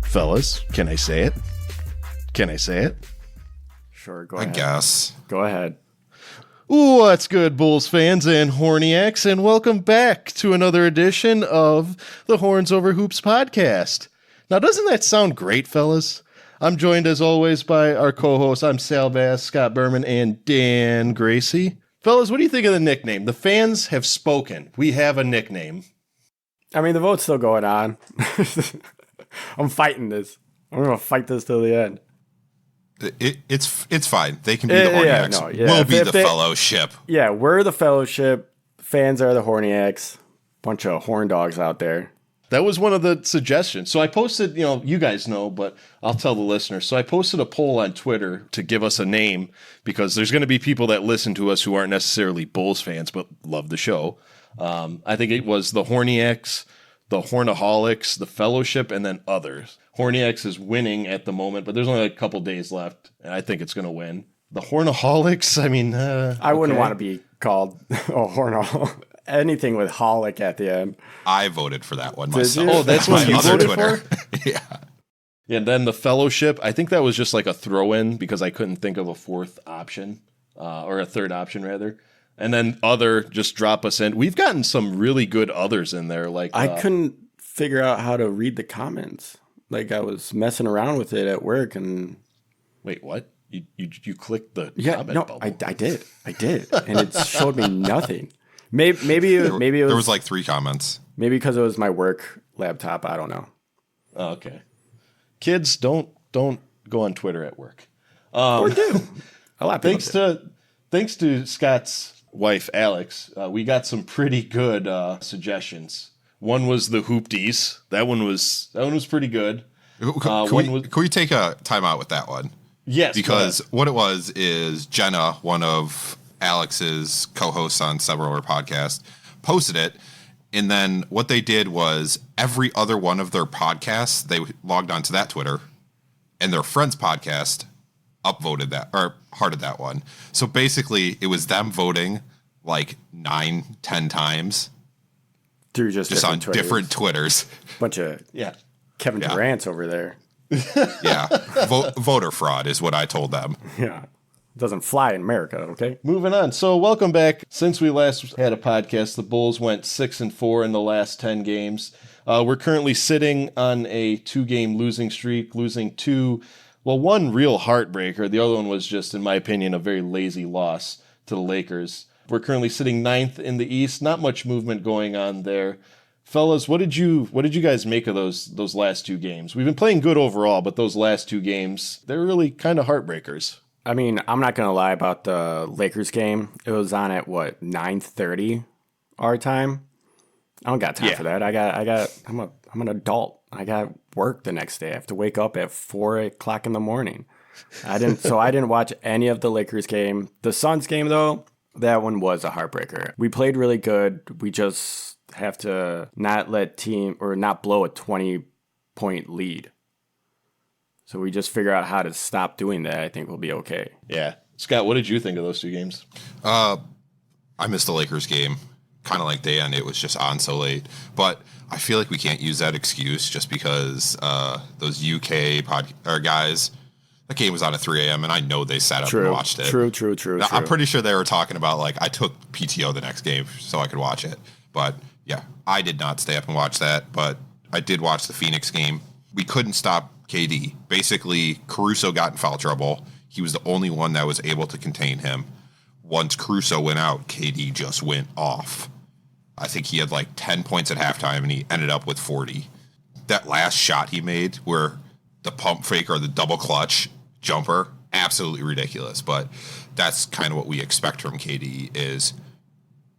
Fellas, can I say it? Can I say it? Sure, go ahead. I guess. Go ahead. What's good, Bulls fans and Horniacs, and welcome back to another edition of the Horns Over Hoops podcast. Now, doesn't that sound great, fellas? I'm joined, as always, by our co-hosts. I'm Sal-Bass, Scott Berman, and Dan Gracie. Fellas, what do you think of the nickname? The fans have spoken. We have a nickname. I mean, the vote's still going on. I'm fighting this. I'm going to fight this till the end. It's fine. They can be the Horniacs. We'll be the Fellowship. Yeah, we're the Fellowship. Fans are the Horniacs. Bunch of horn dogs out there. That was one of the suggestions. So I posted, you guys know, but I'll tell the listeners. So I posted a poll on Twitter to give us a name because there's going to be people that listen to us who aren't necessarily Bulls fans but love the show. I think it was the Horniacs, the Hornaholics, the Fellowship, and then others. Horniacs is winning at the moment, but there's only a couple days left, and I think it's going to win. The Hornaholics, I mean... I wouldn't want to be called a Hornaholic. Anything with holic at the end. I voted for that one myself. Oh, that's what you voted Twitter. for? Yeah. And then the Fellowship, I think that was just like a throw-in because I couldn't think of a fourth option, or a third option, rather. And then other, just drop us in. We've gotten some really good others in there. Like I couldn't figure out how to read the comments. Like I was messing around with it at work and... Wait, what? You clicked the comment bubble? I did, and it showed me nothing. Maybe it was... There was like 3 comments. Maybe because it was my work laptop. I don't know. Oh, okay. Kids, don't go on Twitter at work. Or do. A lot of people Thanks to Scott's wife, Alex, we got some pretty good suggestions. One was the Hoopties. That one was pretty good. Can we take a time out with that one? Yes. Because what it was is Jenna, one of Alex's co-hosts on several of our podcasts, posted it. And then what they did was every other one of their podcasts, they logged onto that Twitter, and their friend's podcast upvoted that or hearted that one. So basically, it was them voting like 9-10 times. Through just on different Twitters. Bunch of Kevin Durant's over there. Yeah. Voter fraud is what I told them. Yeah. Doesn't fly in America, okay? Moving on. So welcome back. Since we last had a podcast, the Bulls went 6-4 in the last 10 games. We're currently sitting on a 2-game losing streak, losing 2. Well, one real heartbreaker. The other one was just, in my opinion, a very lazy loss to the Lakers. We're currently sitting 9th in the East. Not much movement going on there. Fellas, what did you guys make of those last 2 games? We've been playing good overall, but those last 2 games, they're really kind of heartbreakers. I mean, I'm not going to lie about the Lakers game. It was on at 9:30 our time. I don't got time for that. I'm an adult. I got work the next day. I have to wake up at 4:00 in the morning. I didn't watch any of the Lakers game. The Suns game though, that one was a heartbreaker. We played really good. We just have to not blow a 20-point lead. So we just figure out how to stop doing that. I think we'll be okay. Yeah. Scott, what did you think of those 2 games? I missed the Lakers game. Kind of like Dan, it was just on so late. But I feel like we can't use that excuse just because those UK guys, that game was on at 3 a.m. and I know they sat up and watched it. True. Now, I'm pretty sure they were talking about, like, I took PTO the next game so I could watch it. But, yeah, I did not stay up and watch that. But I did watch the Phoenix game. We couldn't stop KD. Basically, Caruso got in foul trouble. He was the only one that was able to contain him. Once Caruso went out, KD just went off. I think he had like 10 points at halftime, and he ended up with 40. That last shot he made, where the pump fake or the double clutch jumper, absolutely ridiculous. But that's kind of what we expect from KD is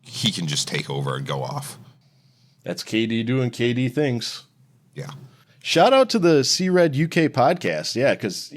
he can just take over and go off. That's KD doing KD things. Yeah. Shout out to the C-Red UK podcast. Yeah, because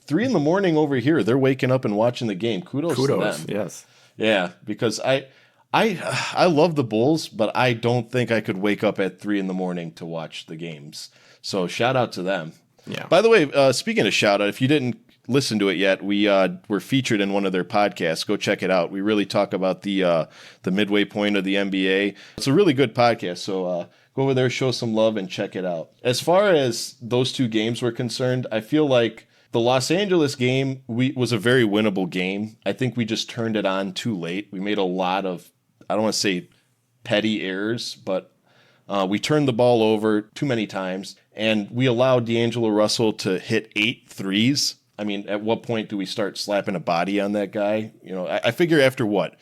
3 in the morning over here, they're waking up and watching the game. Kudos to them. Yes. Yeah, because I love the Bulls, but I don't think I could wake up at 3 in the morning to watch the games. So shout out to them. Yeah. By the way, speaking of shout out, if you didn't listened to it yet, we were featured in one of their podcasts. Go check it out. We really talk about the midway point of the NBA. It's a really good podcast, so go over there, show some love, and check it out. As far as those two games were concerned, I feel like the Los Angeles game was a very winnable game. I think we just turned it on too late. We made a lot of, I don't want to say petty errors, but we turned the ball over too many times, and we allowed D'Angelo Russell to hit 8 threes. I mean, at what point do we start slapping a body on that guy? You know, I figure after what?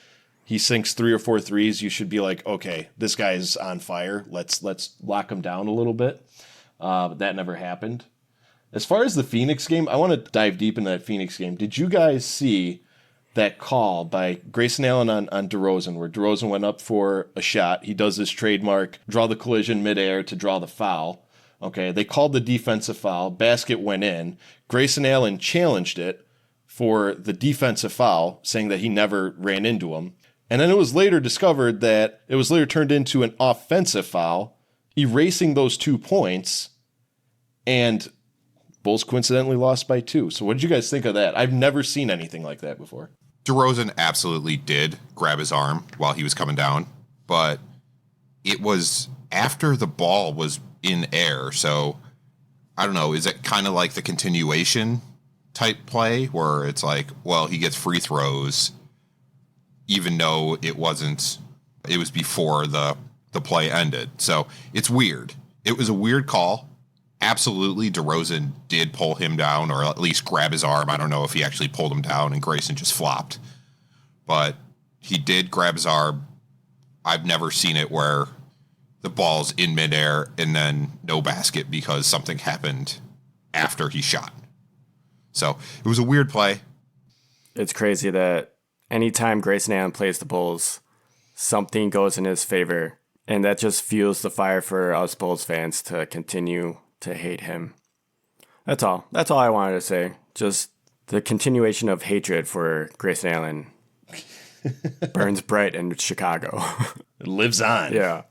He sinks 3 or 4 threes, you should be like, okay, this guy's on fire. Let's lock him down a little bit. But that never happened. As far as the Phoenix game, I want to dive deep into that Phoenix game. Did you guys see that call by Grayson Allen on DeRozan, where DeRozan went up for a shot? He does his trademark, draw the collision midair to draw the foul. Okay, they called the defensive foul. Basket went in. Grayson Allen challenged it for the defensive foul, saying that he never ran into him. And then it was later discovered that it was later turned into an offensive foul, erasing those 2 points, and Bulls coincidentally lost by 2. So what did you guys think of that? I've never seen anything like that before. DeRozan absolutely did grab his arm while he was coming down, but it was after the ball was in air. So I don't know, is it kind of like the continuation type play where it's like, well, he gets free throws even though it was before the play ended. So it's weird. It was a weird call. Absolutely, DeRozan did pull him down, or at least grab his arm. I don't know if he actually pulled him down and Grayson just flopped. But he did grab his arm. I've never seen it where the ball's in midair and then no basket because something happened after he shot. So it was a weird play. It's crazy that anytime Grayson Allen plays the Bulls, something goes in his favor, and that just fuels the fire for us Bulls fans to continue to hate him. That's all. That's all I wanted to say. Just the continuation of hatred for Grayson Allen burns bright in Chicago. It lives on. Yeah.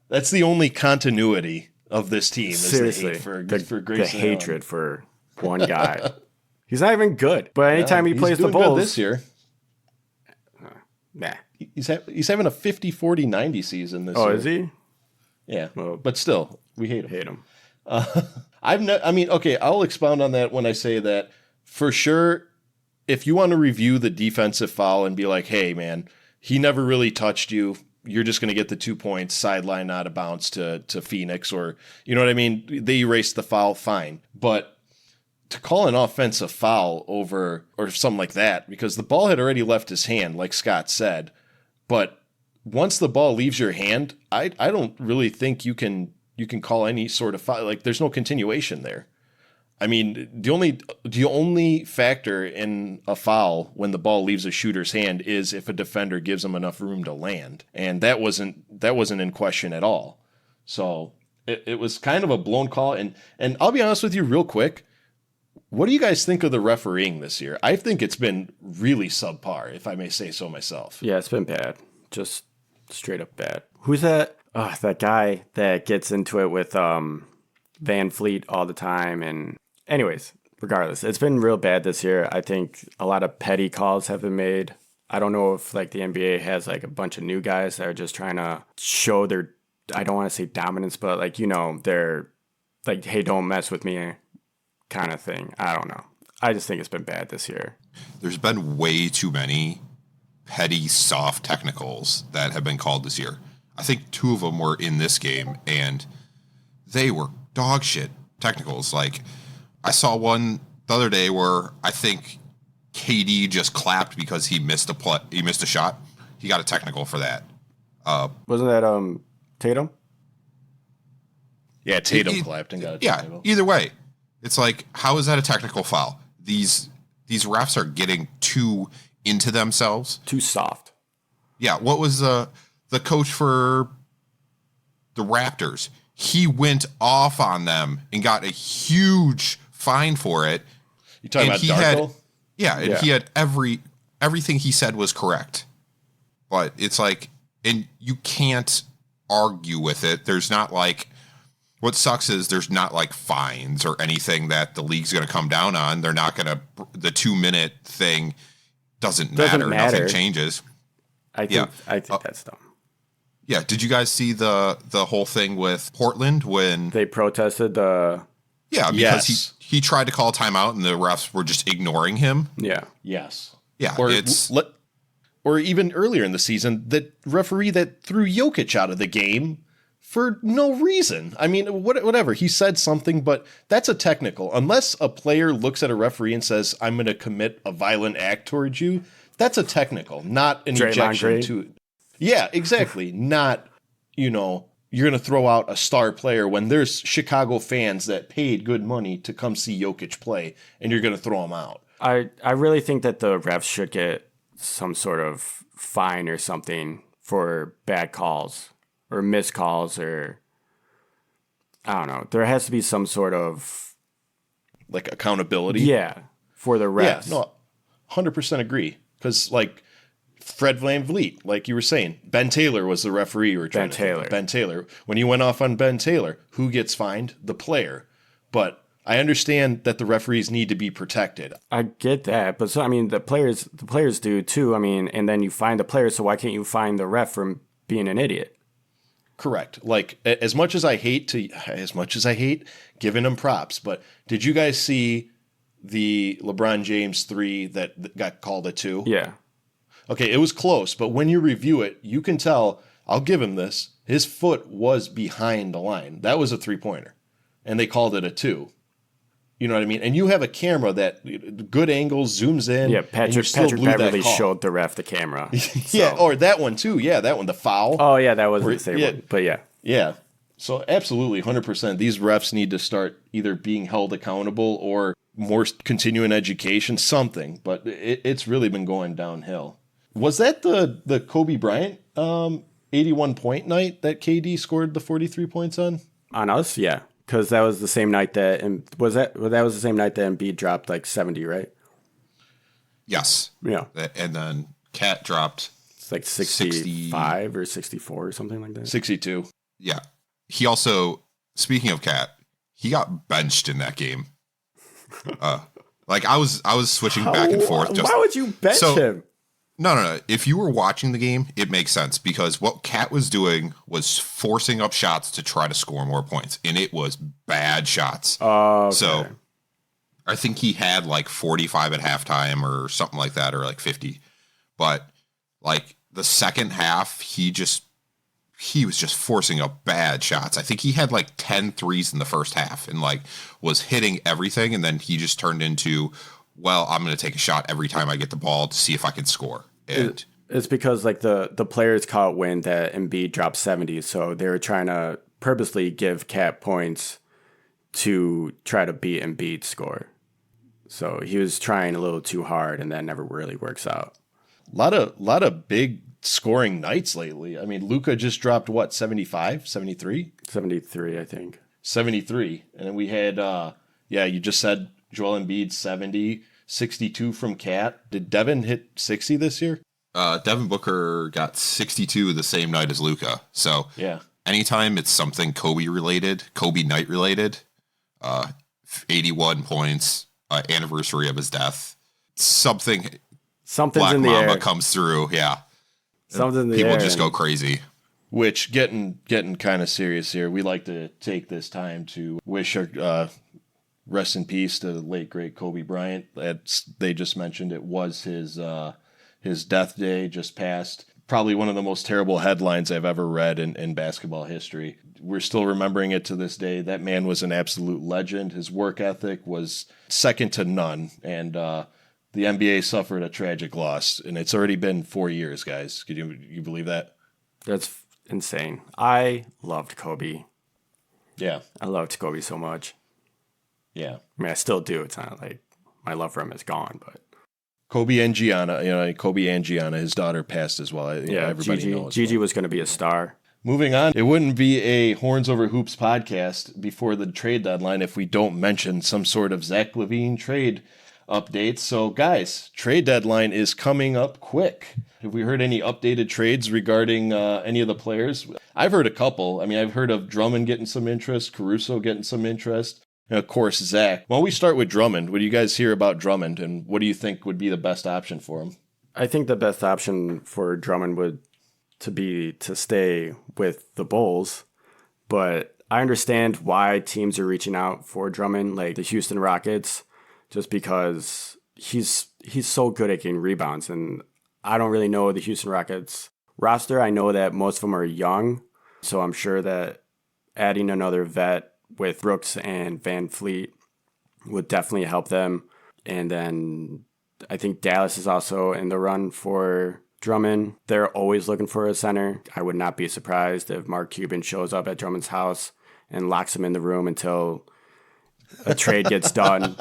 That's the only continuity of this team. Seriously. Is the hate for Grayson the hatred for one guy. He's not even good. But anytime he plays the doing good Bulls this year. Nah. He's having a 50, 40, 90 season this year. Oh, is he? Yeah. Well, but still, we hate him. Hate him. Okay, I'll expound on that when I say that for sure, if you want to review the defensive foul and be like, hey, man, he never really touched you. You're just going to get the 2 points, sideline out of bounds to Phoenix, or, you know what I mean? They erased the foul, fine. But to call an offensive foul over or something like that, because the ball had already left his hand, like Scott said. But once the ball leaves your hand, I don't really think you can call any sort of foul. Like, there's no continuation there. I mean, the only factor in a foul when the ball leaves a shooter's hand is if a defender gives him enough room to land, and that wasn't in question at all. So it was kind of a blown call. And I'll be honest with you, real quick. What do you guys think of the refereeing this year? I think it's been really subpar, if I may say so myself. Yeah, it's been bad. Just straight up bad. Who's that? That guy that gets into it with Van Fleet all the time. And anyways, regardless, it's been real bad this year. I think a lot of petty calls have been made. I don't know if like the NBA has like a bunch of new guys that are just trying to show their, I don't want to say dominance, but like, you know, they're like, hey, don't mess with me kind of thing. I don't know. I just think it's been bad this year. There's been way too many petty, soft technicals that have been called this year. I think 2 of them were in this game, and they were dog shit technicals. Like, I saw one the other day where I think KD just clapped because he missed a shot. He got a technical for that. Wasn't that Tatum? Yeah, Tatum clapped and got a technical. Yeah, either way. It's like, how is that a technical foul? These refs are getting too into themselves. Too soft. Yeah, what was the coach for the Raptors? He went off on them and got a huge fine for it. You talking about Darko? He had everything he said was correct. But it's like, and you can't argue with it. There's not like, What sucks is there's not like fines or anything that the league's going to come down on. They're not going to. The 2-minute thing doesn't matter. Nothing changes. I think that's dumb. Yeah. Did you guys see the whole thing with Portland when they protested the? Yeah, because he tried to call a timeout and the refs were just ignoring him. Yeah. Yes. Yeah. Or even earlier in the season, the referee that threw Jokic out of the game for no reason. I mean, whatever. He said something, but that's a technical. Unless a player looks at a referee and says, I'm going to commit a violent act towards you, that's a technical, not an ejection to. Yeah, exactly. Not, you're going to throw out a star player when there's Chicago fans that paid good money to come see Jokic play, and you're going to throw him out. I really think that the refs should get some sort of fine or something for bad calls or missed calls, or I don't know. There has to be some sort of like accountability. Yeah, for the refs. Yeah, no, 100% agree. Because like Fred VanVleet, like you were saying, Ben Taylor was the referee you were trying to think of. Ben Taylor. When you went off on Ben Taylor, who gets fined? The player. But I understand that the referees need to be protected. I get that, but so I mean the players do too. I mean, and then you find the player, so why can't you find the ref from being an idiot? Correct. Like as much as I hate giving him props, but did you guys see the LeBron James 3 that got called a 2? Yeah. Okay, it was close, but when you review it, you can tell, I'll give him this, his foot was behind the line. That was a 3-pointer, and they called it a 2. You know what I mean? And you have a camera that good angles zooms in. Yeah, Patrick Beverly showed the ref the camera. Yeah, or that one too. Yeah, that one, the foul. Oh, yeah, that was the same one. But yeah. Yeah. So absolutely, 100%. These refs need to start either being held accountable or more continuing education, something. But it's really been going downhill. Was that the Kobe Bryant 81-point night that KD scored the 43 points on? On us, yeah. Because that was the same night that was the same night that Embiid dropped like 70, right? Yes. Yeah. And then Cat dropped like 65 or 64 or something like that. 62. Yeah. He also, speaking of Cat, he got benched in that game. Like I was switching back and forth. Why would you bench him? No. If you were watching the game, it makes sense because what Cat was doing was forcing up shots to try to score more points, and it was bad shots. Oh, okay. So I think he had like 45 at halftime or something like that, or like 50. But like the second half, he was just forcing up bad shots. I think he had like 10 threes in the first half and like was hitting everything, and then he just turned into, well, I'm going to take a shot every time I get the ball to see if I can score. And it's because like the players caught wind that Embiid dropped 70, so they were trying to purposely give Cat points to try to beat Embiid's score. So he was trying a little too hard, and that never really works out. A lot of big scoring nights lately. I mean, Luka just dropped what, 75, 73? 73, I think. 73. And then we had you just said Joel Embiid 70, 62 from Cat. Did Devin hit 60 this year? Devin Booker got 62 the same night as Luka. So yeah, anytime it's something Kobe night related, 81 points, anniversary of his death, something's Black in the Mamba air. Comes through. Yeah, Something in the people air. just go crazy. Which getting kind of serious here. We like to take this time to wish our rest in peace to the late great Kobe Bryant. They just mentioned it was his death day just passed. Probably one of the most terrible headlines I've ever read in basketball history. We're still remembering it to this day. That man was an absolute legend. His work ethic was second to none. And the NBA suffered a tragic loss. And it's already been 4 years, guys. Could you believe that? That's insane. I loved Kobe. Yeah. I loved Kobe so much. Yeah. I mean, I still do. It's not like my love for him is gone, but Kobe and Gianna, his daughter passed as well. Everybody knows. Gigi was going to be a star. Moving on, it wouldn't be a Horns Over Hoops podcast before the trade deadline if we don't mention some sort of Zach Lavine trade updates. So, guys, trade deadline is coming up quick. Have we heard any updated trades regarding any of the players? I've heard a couple. I mean, I've heard of Drummond getting some interest, Caruso getting some interest, and of course, Zach. Why don't we start with Drummond? What do you guys hear about Drummond, and what do you think would be the best option for him? I think the best option for Drummond would be to stay with the Bulls, but I understand why teams are reaching out for Drummond, like the Houston Rockets, just because he's so good at getting rebounds. And I don't really know the Houston Rockets roster. I know that most of them are young, so I'm sure that adding another vet with Brooks and Van Fleet would definitely help them. And then I think Dallas is also in the run for Drummond. They're always looking for a center. I would not be surprised if Mark Cuban shows up at Drummond's house and locks him in the room until a trade gets done.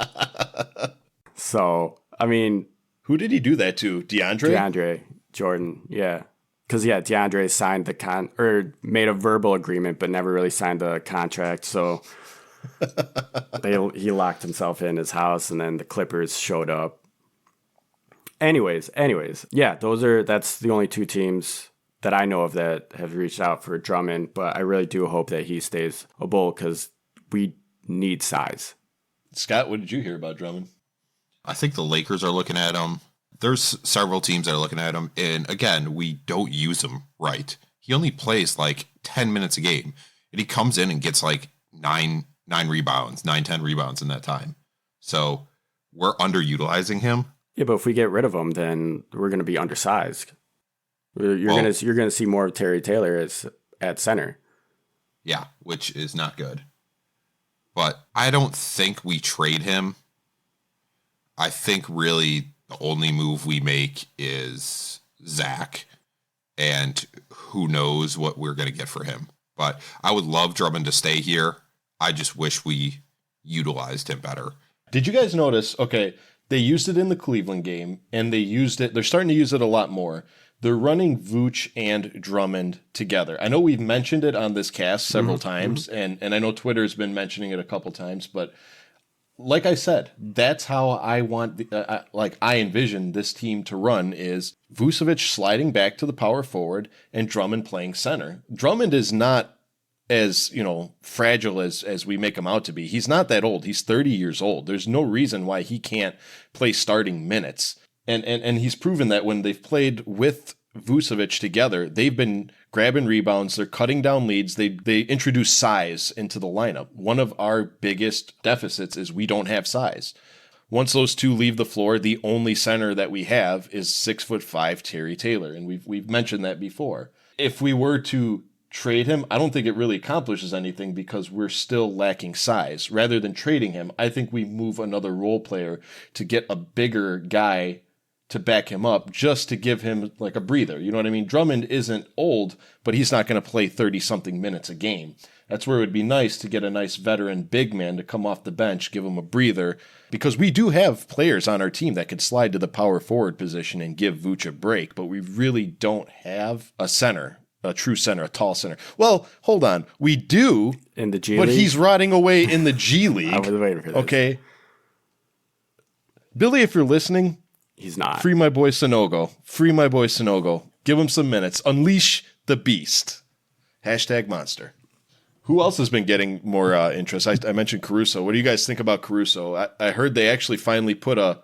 So, I mean... Who did he do that to? DeAndre Jordan, yeah. Because, yeah, DeAndre signed made a verbal agreement, but never really signed the contract. So he locked himself in his house, and then the Clippers showed up. Anyways, yeah, that's the only two teams that I know of that have reached out for Drummond, but I really do hope that he stays a Bull because we need size. Scott, what did you hear about Drummond? I think the Lakers are looking at him. There's several teams that are looking at him, and again, we don't use him right. He only plays like 10 minutes a game, and he comes in and gets like 10 rebounds in that time. So we're underutilizing him. Yeah, but if we get rid of him, then we're going to be undersized. You're going to see more of Terry Taylor at center. Yeah, which is not good. But I don't think we trade him. I think really the only move we make is Zach, and who knows what we're going to get for him. But I would love Drummond to stay here. I just wish we utilized him better. Did you guys notice, okay, they used it in the Cleveland game, and they're starting to use it a lot more. They're running Vooch and Drummond together. I know we've mentioned it on this cast several times, and I know Twitter's been mentioning it a couple times, but like I said, that's how I want, I envision this team to run is Vucevic sliding back to the power forward and Drummond playing center. Drummond is not as, fragile as we make him out to be. He's not that old. He's 30 years old. There's no reason why he can't play starting minutes. And he's proven that when they've played with Vucevic together, they've been grabbing rebounds, they're cutting down leads, they introduce size into the lineup. One of our biggest deficits is we don't have size. Once those two leave the floor, the only center that we have is 6'5" Terry Taylor, and we've mentioned that before. If we were to trade him, I don't think it really accomplishes anything because we're still lacking size. Rather than trading him, I think we move another role player to get a bigger guy to back him up just to give him like a breather. You know what I mean? Drummond isn't old, but he's not going to play 30-something minutes a game. That's where it would be nice to get a nice veteran big man to come off the bench, give him a breather, because we do have players on our team that could slide to the power forward position and give Vooch a break, but we really don't have a center, a true center, a tall center. Well, hold on. We do, in the G but League? He's rotting away in the G League. I was waiting for this. Okay. Billy, if you're listening, he's not. Free my boy Sonogo. Free my boy Sonogo. Give him some minutes. Unleash the beast. #monster. Who else has been getting more interest? I mentioned Caruso. What do you guys think about Caruso? I heard they actually finally put a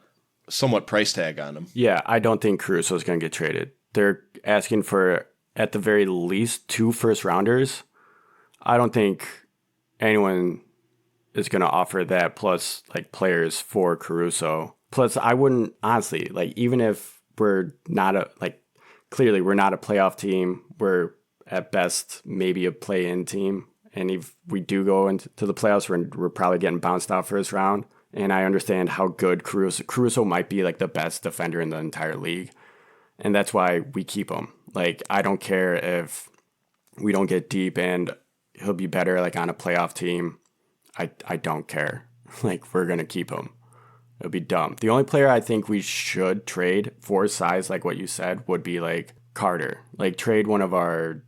somewhat price tag on him. Yeah, I don't think Caruso is going to get traded. They're asking for, at the very least, 2 first-rounders. I don't think anyone is going to offer that plus like players for Caruso. Plus, I wouldn't, honestly, like, even if we're not clearly we're not a playoff team, we're at best maybe a play-in team. And if we do go into the playoffs, we're probably getting bounced out first round. And I understand how good Caruso might be like the best defender in the entire league. And that's why we keep him. Like, I don't care if we don't get deep and he'll be better like on a playoff team. I don't care. Like, we're going to keep him. It would be dumb. The only player I think we should trade for size, like what you said, would be like Carter. Like, trade one of our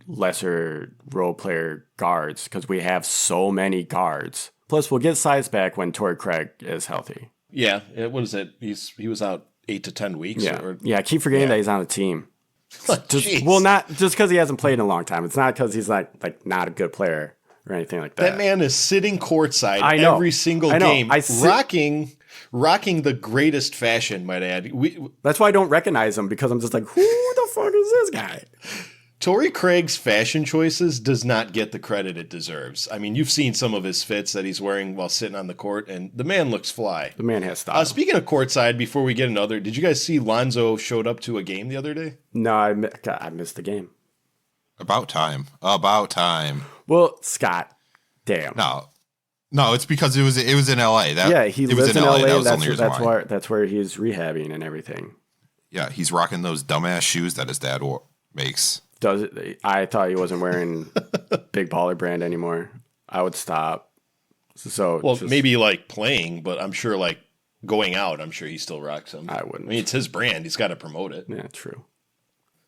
lesser role player guards because we have so many guards. Plus, we'll get size back when Torrey Craig is healthy. Yeah, what is it? He was out 8 to 10 weeks. Yeah, I keep forgetting that he's on the team. Jeez. Well, not just because he hasn't played in a long time. It's not because he's like not a good player or anything like that. That man is sitting courtside every single game, rocking the greatest fashion, might add. That's why I don't recognize him, because I'm just like, who the fuck is this guy? Torrey Craig's fashion choices does not get the credit it deserves. I mean, you've seen some of his fits that he's wearing while sitting on the court, and the man looks fly. The man has style. Speaking of courtside, before we get another, did you guys see Lonzo showed up to a game the other day? No, I missed the game. About time. Well, Scott, damn. No, it's because it was in LA. He lives in LA. That was the only reason why. That's where he's rehabbing and everything. Yeah, he's rocking those dumbass shoes that his dad makes. I thought he wasn't wearing Big Baller Brand anymore. I would stop. Maybe like playing, but I'm sure like going out, I'm sure he still rocks them. I wouldn't. I mean, it's his brand. He's got to promote it. Yeah, true.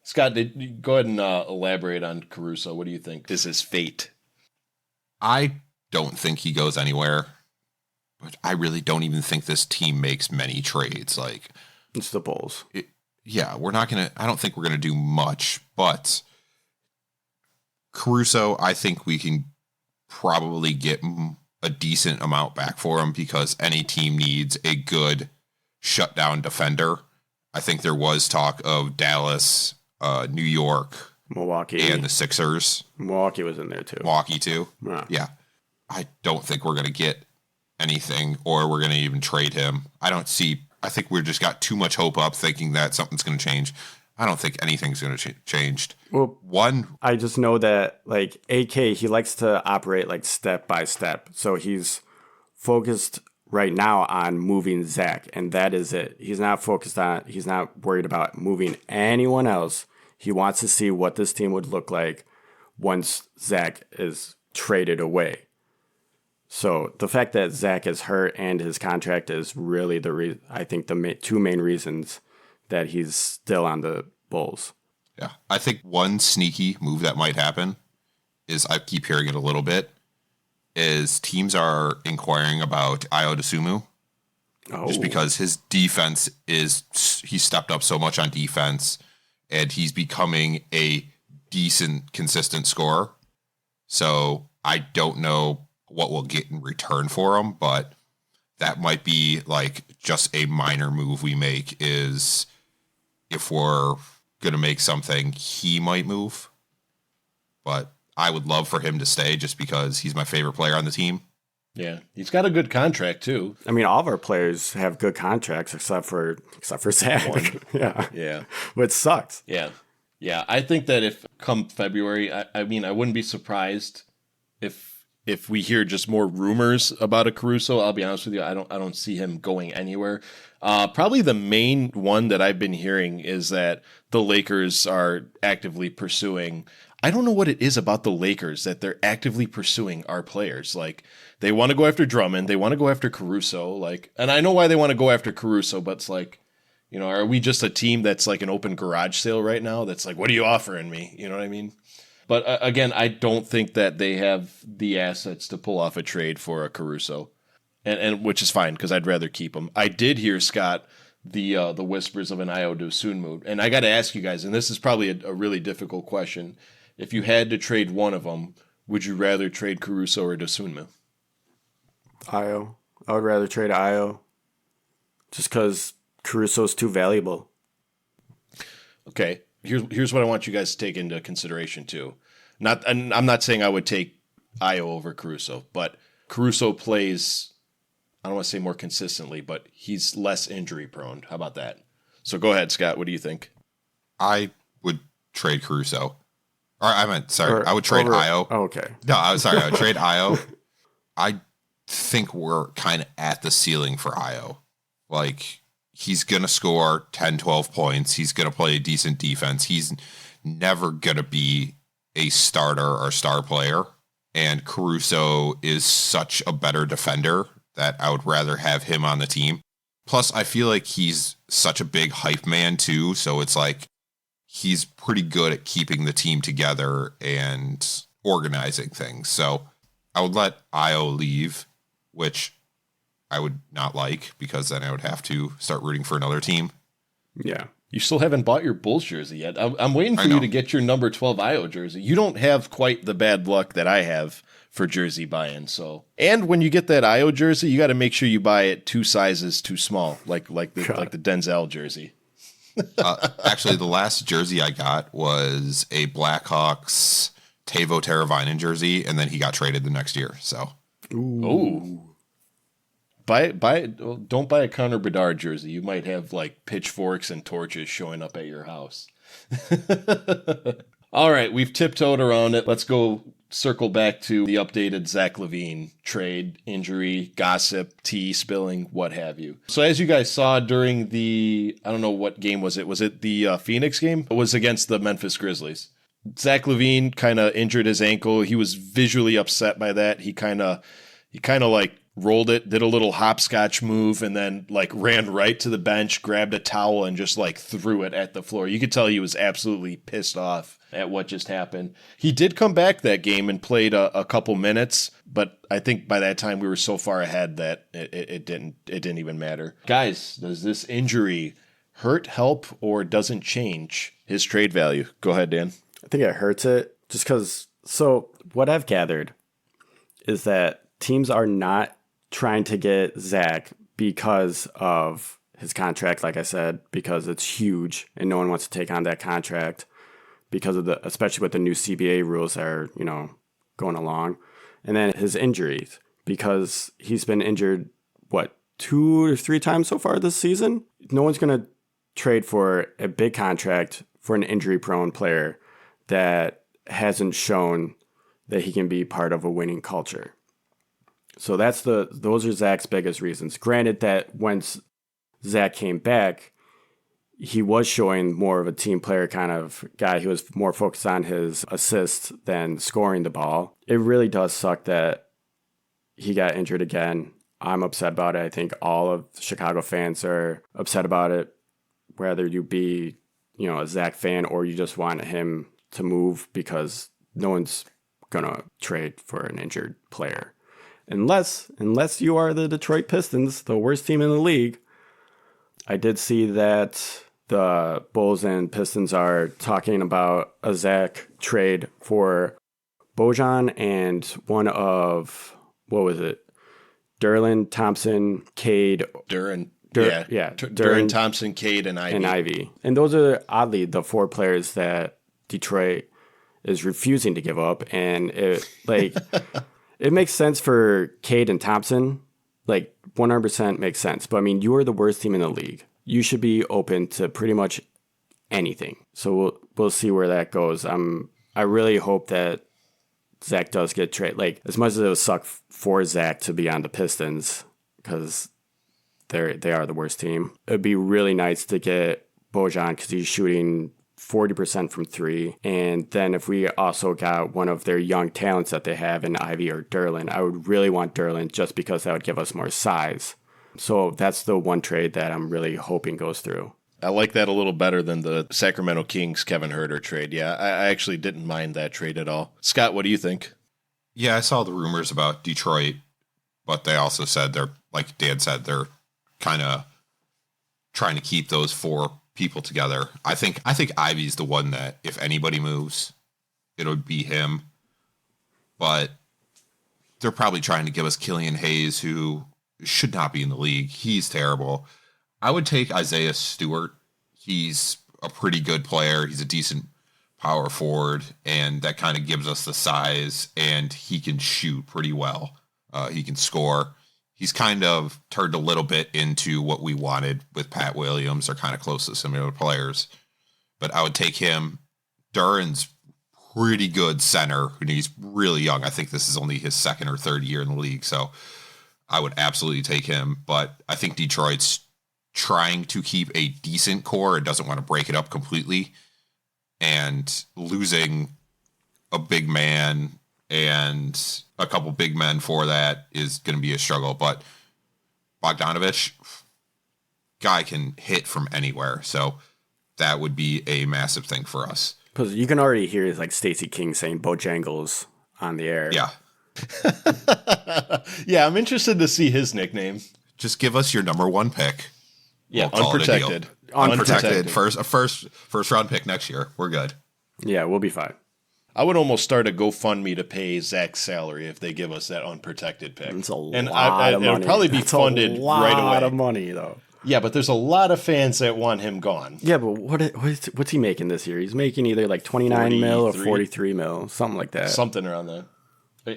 Scott, go ahead and elaborate on Caruso. What do you think is his fate? I don't think he goes anywhere, but I really don't even think this team makes many trades. Like, it's the Bulls. I don't think we're going to do much, but Caruso, I think we can probably get a decent amount back for him, because any team needs a good shutdown defender. I think there was talk of Dallas, New York, Milwaukee, and the Sixers. Milwaukee was in there too. Milwaukee too? Yeah. I don't think we're going to get anything, or we're going to even trade him. I think we've just got too much hope up thinking that something's going to change. I don't think anything's going to change. Well, I just know that like AK, he likes to operate like step by step. So he's focused right now on moving Zach, and that is it. He's not worried about moving anyone else. He wants to see what this team would look like once Zach is traded away. So the fact that Zach is hurt and his contract is really I think the two main reasons that he's still on the Bulls. Yeah, I think one sneaky move that might happen is, I keep hearing it a little bit, is teams are inquiring about Ayo Dosunmu. Oh. Just because his defense he stepped up so much on defense, and he's becoming a decent, consistent scorer. So I don't know what we'll get in return for him, but that might be like just a minor move we make. Is if we're going to make something, he might move. But I would love for him to stay, just because he's my favorite player on the team. Yeah, he's got a good contract too. I mean, all of our players have good contracts except for Zach. Yeah, which sucks. Yeah. I think that if come February, I mean, I wouldn't be surprised if we hear just more rumors about a Caruso. I'll be honest with you, I don't see him going anywhere. Probably the main one that I've been hearing is that the Lakers are actively pursuing. I don't know what it is about the Lakers that they're actively pursuing our players. Like, they want to go after Drummond, they want to go after Caruso. Like, and I know why they want to go after Caruso, but it's like, you know, are we just a team that's like an open garage sale right now? That's like, what are you offering me? You know what I mean? But again, I don't think that they have the assets to pull off a trade for a Caruso, and which is fine, because I'd rather keep him. I did hear, Scott, the whispers of an Ayo Dosunmu, and I got to ask you guys, and this is probably a really difficult question. If you had to trade one of them, would you rather trade Caruso or Dosunmu? Ayo. I would rather trade Ayo, just because Caruso's too valuable. Okay. Here's what I want you guys to take into consideration too. I'm not saying I would take Ayo over Caruso, but Caruso plays, I don't want to say more consistently, but he's less injury prone. How about that? So go ahead, Scott. What do you think? I would trade Caruso. I would trade Ayo. Oh, okay. No, I would trade Ayo. I think we're kind of at the ceiling for Ayo. Like, he's going to score 10, 12 points. He's going to play a decent defense. He's never going to be a starter or star player. And Caruso is such a better defender that I would rather have him on the team. Plus, I feel like he's such a big hype man, too. So it's like he's pretty good at keeping the team together and organizing things. So I would let Ayo leave, which I would not like, because then I would have to start rooting for another team. Yeah. You still haven't bought your Bulls jersey yet. I'm waiting for you to get your number 12 IO jersey. You don't have quite the bad luck that I have for jersey buy-in. So, and when you get that IO jersey, you got to make sure you buy it 2 sizes too small, like the Denzel jersey. Actually, the last jersey I got was a Blackhawks Teuvo Teravainen jersey, and then he got traded the next year. So, ooh. Don't buy a Connor Bedard jersey. You might have like pitchforks and torches showing up at your house. All right, we've tiptoed around it. Let's go circle back to the updated Zach Lavine trade, injury, gossip, tea spilling, what have you. So as you guys saw during the, I don't know what game was it? Was it the Phoenix game? It was against the Memphis Grizzlies. Zach Lavine kind of injured his ankle. He was visually upset by that. He kind of like rolled it, did a little hopscotch move, and then like ran right to the bench, grabbed a towel, and just like threw it at the floor. You could tell he was absolutely pissed off at what just happened. He did come back that game and played a couple minutes, but I think by that time we were so far ahead that it didn't even matter. Guys, does this injury hurt, help, or doesn't change his trade value? Go ahead, Dan. I think it hurts it just because. So what I've gathered is that teams are not trying to get Zach because of his contract, like I said, because it's huge and no one wants to take on that contract because of especially with the new CBA rules that are, going along. And then his injuries, because he's been injured, 2 or 3 times so far this season? No one's going to trade for a big contract for an injury-prone player that hasn't shown that he can be part of a winning culture. So those are Zach's biggest reasons. Granted that once Zach came back, he was showing more of a team player kind of guy. He was more focused on his assists than scoring the ball. It really does suck that he got injured again. I'm upset about it. I think all of Chicago fans are upset about it, whether you be, a Zach fan or you just want him to move, because no one's going to trade for an injured player. Unless you are the Detroit Pistons, the worst team in the league. I did see that the Bulls and Pistons are talking about a Zach trade for Bojan and one of, what was it? Derlin, Thompson, Cade. Duran, Thompson, Cade, and Ivy. And those are, oddly, the 4 players that Detroit is refusing to give up. And it makes sense for Cade and Thompson. 100% makes sense. But, you are the worst team in the league. You should be open to pretty much anything. So we'll see where that goes. I really hope that Zach does get traded. As much as it would suck for Zach to be on the Pistons, because they are the worst team, it would be really nice to get Bojan because he's shooting 40% from 3. And then if we also got one of their young talents that they have in Ivy or Derlin, I would really want Derlin just because that would give us more size. So that's the one trade that I'm really hoping goes through. I like that a little better than the Sacramento Kings Kevin Huerter trade. Yeah, I actually didn't mind that trade at all. Scott, what do you think? Yeah, I saw the rumors about Detroit, but they also said like Dan said, they're kind of trying to keep those 4 people together. I think Ivy's the one that if anybody moves, it would be him. But they're probably trying to give us Killian Hayes, who should not be in the league. He's terrible. I would take Isaiah Stewart. He's a pretty good player. He's a decent power forward, and that kind of gives us the size, and he can shoot pretty well. He can score. He's kind of turned a little bit into what we wanted with Pat Williams. They're kind of close to similar players. But I would take him. Duran's pretty good center, and he's really young. I think this is only his 2nd or 3rd year in the league, so I would absolutely take him. But I think Detroit's trying to keep a decent core and doesn't want to break it up completely. And losing a big man and a couple big men for that is going to be a struggle. But Bogdanovich, guy can hit from anywhere. So that would be a massive thing for us. Because you can already hear Stacey King saying Bojangles on the air. Yeah. Yeah, I'm interested to see his nickname. Just give us your number one pick. Yeah, We'll call it a deal. unprotected. Unprotected. First round pick next year. We're good. Yeah, we'll be fine. I would almost start a GoFundMe to pay Zach's salary if they give us that unprotected pick. It's a and lot of money. It would probably be funded right away. A lot of money, though. Yeah, but there's a lot of fans that want him gone. Yeah, but what's he making this year? He's making either like 29 mil or 43 mil, something like that. Something around that.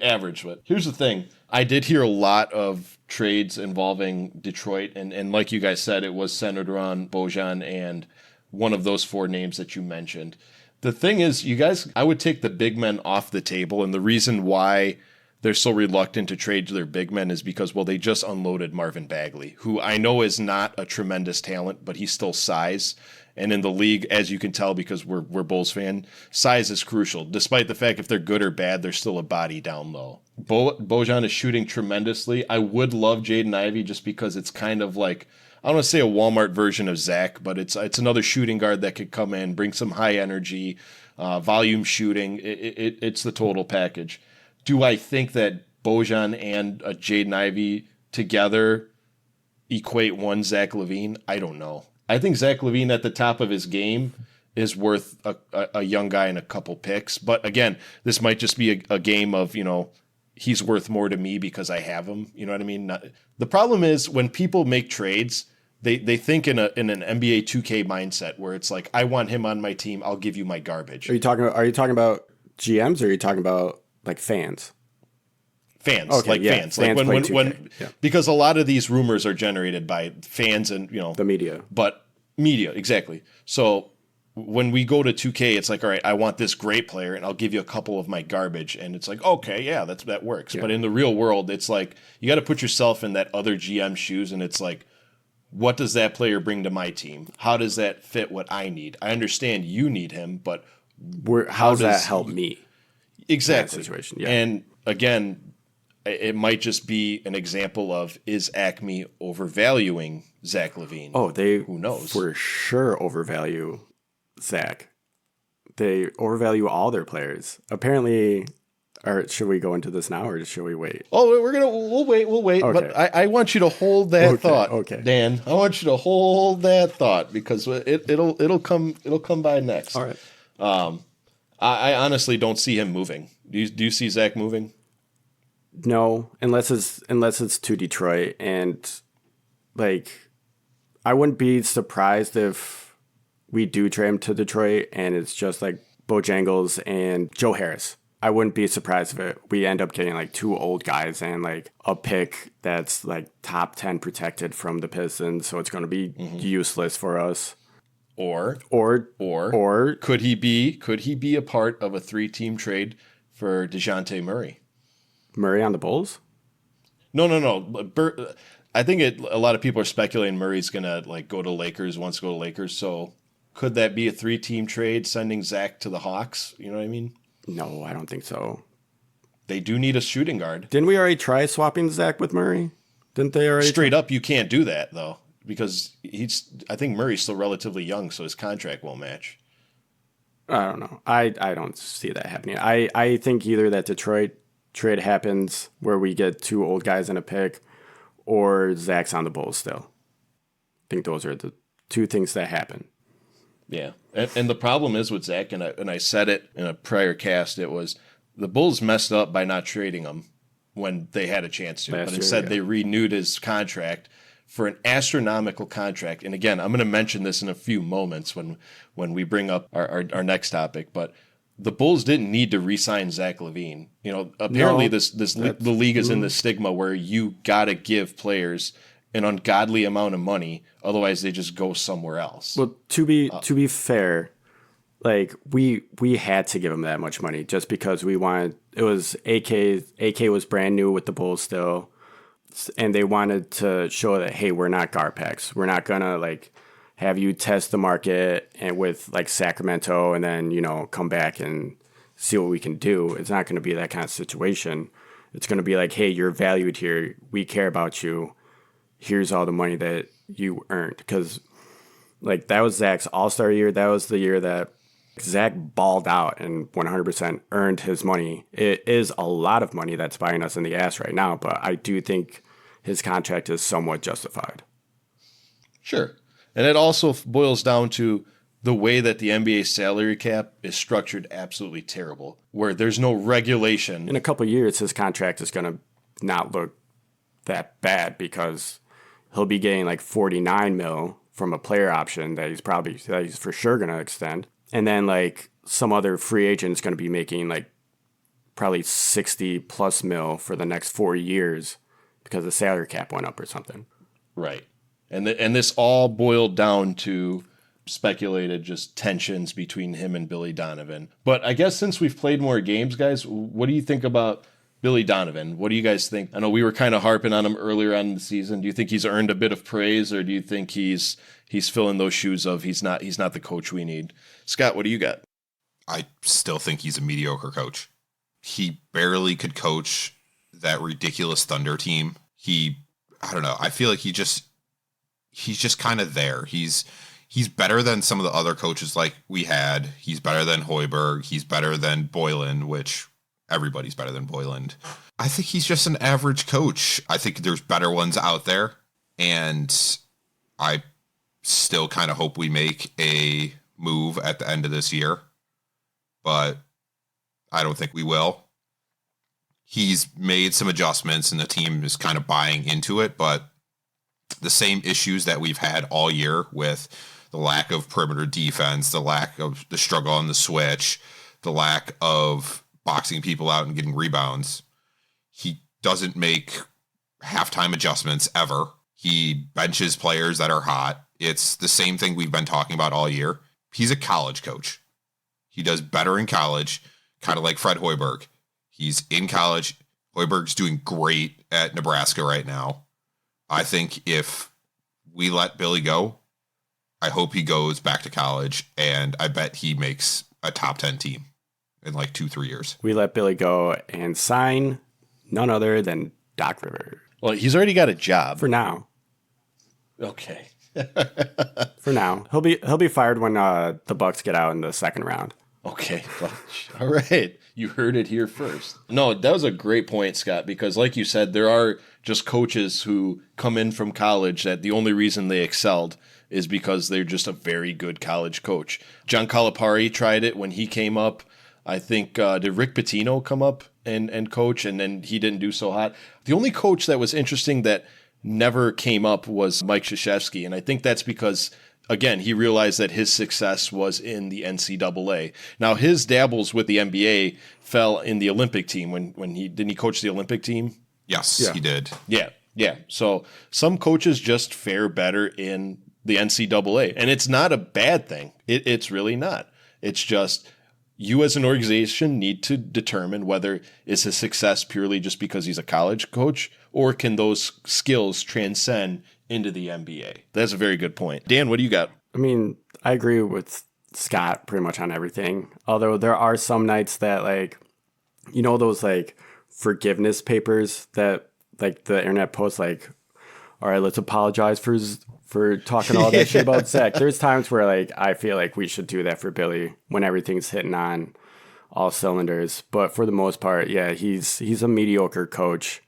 Average. But here's the thing. I did hear a lot of trades involving Detroit, and like you guys said, it was centered around Bojan and one of those four names that you mentioned. The thing is, you guys, I would take the big men off the table, and the reason why they're so reluctant to trade their big men is because, well, they just unloaded Marvin Bagley, who I know is not a tremendous talent, but he's still size. And in the league, as you can tell, because we're Bulls fan, size is crucial. Despite the fact if they're good or bad, they're still a body down low. Bojan is shooting tremendously. I would love Jaden Ivey just because it's kind of like, I don't want to say a Walmart version of Zach, but it's another shooting guard that could come in, bring some high energy, volume shooting. It's the total package. Do I think that Bojan and Jaden Ivey together equate one Zach Lavine? I don't know. I think Zach Lavine at the top of his game is worth a young guy and a couple picks. But again, this might just be a game of, he's worth more to me because I have him. You know what I mean? The problem is when people make trades, they think in an NBA 2K mindset where it's like, I want him on my team. I'll give you my garbage. Are you talking about GMs or are you talking about like fans? Fans, okay, like yeah. fans. Fans like when because a lot of these rumors are generated by fans and the media. But media, exactly. So when we go to 2K, it's like, all right, I want this great player and I'll give you a couple of my garbage, and it's like, okay, yeah, that works. Yeah. But in the real world, it's like you got to put yourself in that other GM shoes, and it's like, what does that player bring to my team? How does that fit what I need? I understand you need him, but how does that help me? Exactly. Situation. Yeah. And again, it might just be an example of, is Acme overvaluing Zach Lavine? Oh, who knows? For sure overvalue Zach. They overvalue all their players. Apparently, or should we go into this now or should we wait? Oh, we'll wait. Okay. But I want you to hold that thought, okay. Dan. I want you to hold that thought because it'll come by next. All right. I honestly don't see him moving. Do you see Zach moving? No, unless it's to Detroit, and like I wouldn't be surprised if we do trade him to Detroit and it's just like Bojangles and Joe Harris. I wouldn't be surprised if we end up getting like two old guys and like a pick that's like top 10 protected from the Pistons, so it's going to be useless for us. Or could he be a part of a 3-team trade for DeJounte Murray? Murray on the Bulls? No. I think a lot of people are speculating Murray's gonna like go to Lakers, wants to go to Lakers. So could that be a 3-team trade, sending Zach to the Hawks? You know what I mean? No, I don't think so. They do need a shooting guard. Didn't we already try swapping Zach with Murray? Didn't they already? Straight up, you can't do that though, because I think Murray's still relatively young, so his contract won't match. I don't know. I don't see that happening. I think either that Detroit trade happens where we get two old guys in a pick, or Zach's on the Bulls still. I think those are the two things that happen. Yeah, and the problem is with Zach, and I said it in a prior cast, it was the Bulls messed up by not trading him when they had a chance to, but instead they renewed his contract for an astronomical contract. And again, I'm going to mention this in a few moments when we bring up our next topic, but the Bulls didn't need to re-sign Zach Lavine. Apparently the league is in this stigma where you got to give players an ungodly amount of money, otherwise they just go somewhere else. Well, to be fair, like we had to give him that much money just because we wanted. It was AK was brand new with the Bulls still, and they wanted to show that, hey, we're not Garpex. We're not gonna like have you test the market and with like Sacramento and then, come back and see what we can do. It's not going to be that kind of situation. It's going to be like, hey, you're valued here. We care about you. Here's all the money that you earned. Because like that was Zach's all-star year. That was the year that Zach balled out and 100% earned his money. It is a lot of money that's biting us in the ass right now, but I do think his contract is somewhat justified. Sure. And it also boils down to the way that the NBA salary cap is structured absolutely terrible, where there's no regulation. In a couple of years, his contract is going to not look that bad because he'll be getting like 49 mil from a player option that he's for sure going to extend. And then like some other free agent is going to be making like probably 60 plus mil for the next 4 years because the salary cap went up or something. Right. And this all boiled down to speculated just tensions between him and Billy Donovan. But I guess since we've played more games, guys, what do you think about Billy Donovan? What do you guys think? I know we were kind of harping on him earlier on in the season. Do you think he's earned a bit of praise, or do you think he's filling those shoes of he's not the coach we need? Scott, what do you got? I still think he's a mediocre coach. He barely could coach that ridiculous Thunder team. I don't know. I feel like he's just kind of there. He's better than some of the other coaches like we had. He's better than Hoiberg. He's better than Boylan, which everybody's better than Boylan. I think he's just an average coach. I think there's better ones out there. And I still kind of hope we make a move at the end of this year. But I don't think we will. He's made some adjustments and the team is kind of buying into it, but the same issues that we've had all year with the lack of perimeter defense, the lack of the struggle on the switch, the lack of boxing people out and getting rebounds. He doesn't make halftime adjustments ever. He benches players that are hot. It's the same thing we've been talking about all year. He's a college coach. He does better in college, kind of like Fred Hoiberg. He's in college. Hoiberg's doing great at Nebraska right now. I think if we let Billy go, I hope he goes back to college, and I bet he makes a top 10 team in like 2-3 years. We let Billy go and sign none other than Doc Rivers. Well, he's already got a job. For now. Okay. For now. He'll be fired when the Bucks get out in the second round. Okay. Well, all right. You heard it here first. No, that was a great point, Scott, because like you said, there are just coaches who come in from college that the only reason they excelled is because they're just a very good college coach. John Calipari tried it when he came up. I think, did Rick Pitino come up and coach, and then he didn't do so hot? The only coach that was interesting that never came up was Mike Krzyzewski, and I think that's because, again, he realized that his success was in the NCAA. Now, his dabbles with the NBA fell in the Olympic team when he didn't he coach the Olympic team? Yes, he did. Yeah. So some coaches just fare better in the NCAA, and it's not a bad thing. It's really not. It's just you as an organization need to determine whether it's a success purely just because he's a college coach, or can those skills transcend into the NBA. That's a very good point. Dan, what do you got? I mean, I agree with Scott pretty much on everything. Although there are some nights that, like, you know, those like forgiveness papers that like the internet posts, like, all right, let's apologize for talking all that shit about Zach. There's times where like I feel like we should do that for Billy when everything's hitting on all cylinders. But for the most part, yeah, he's a mediocre coach.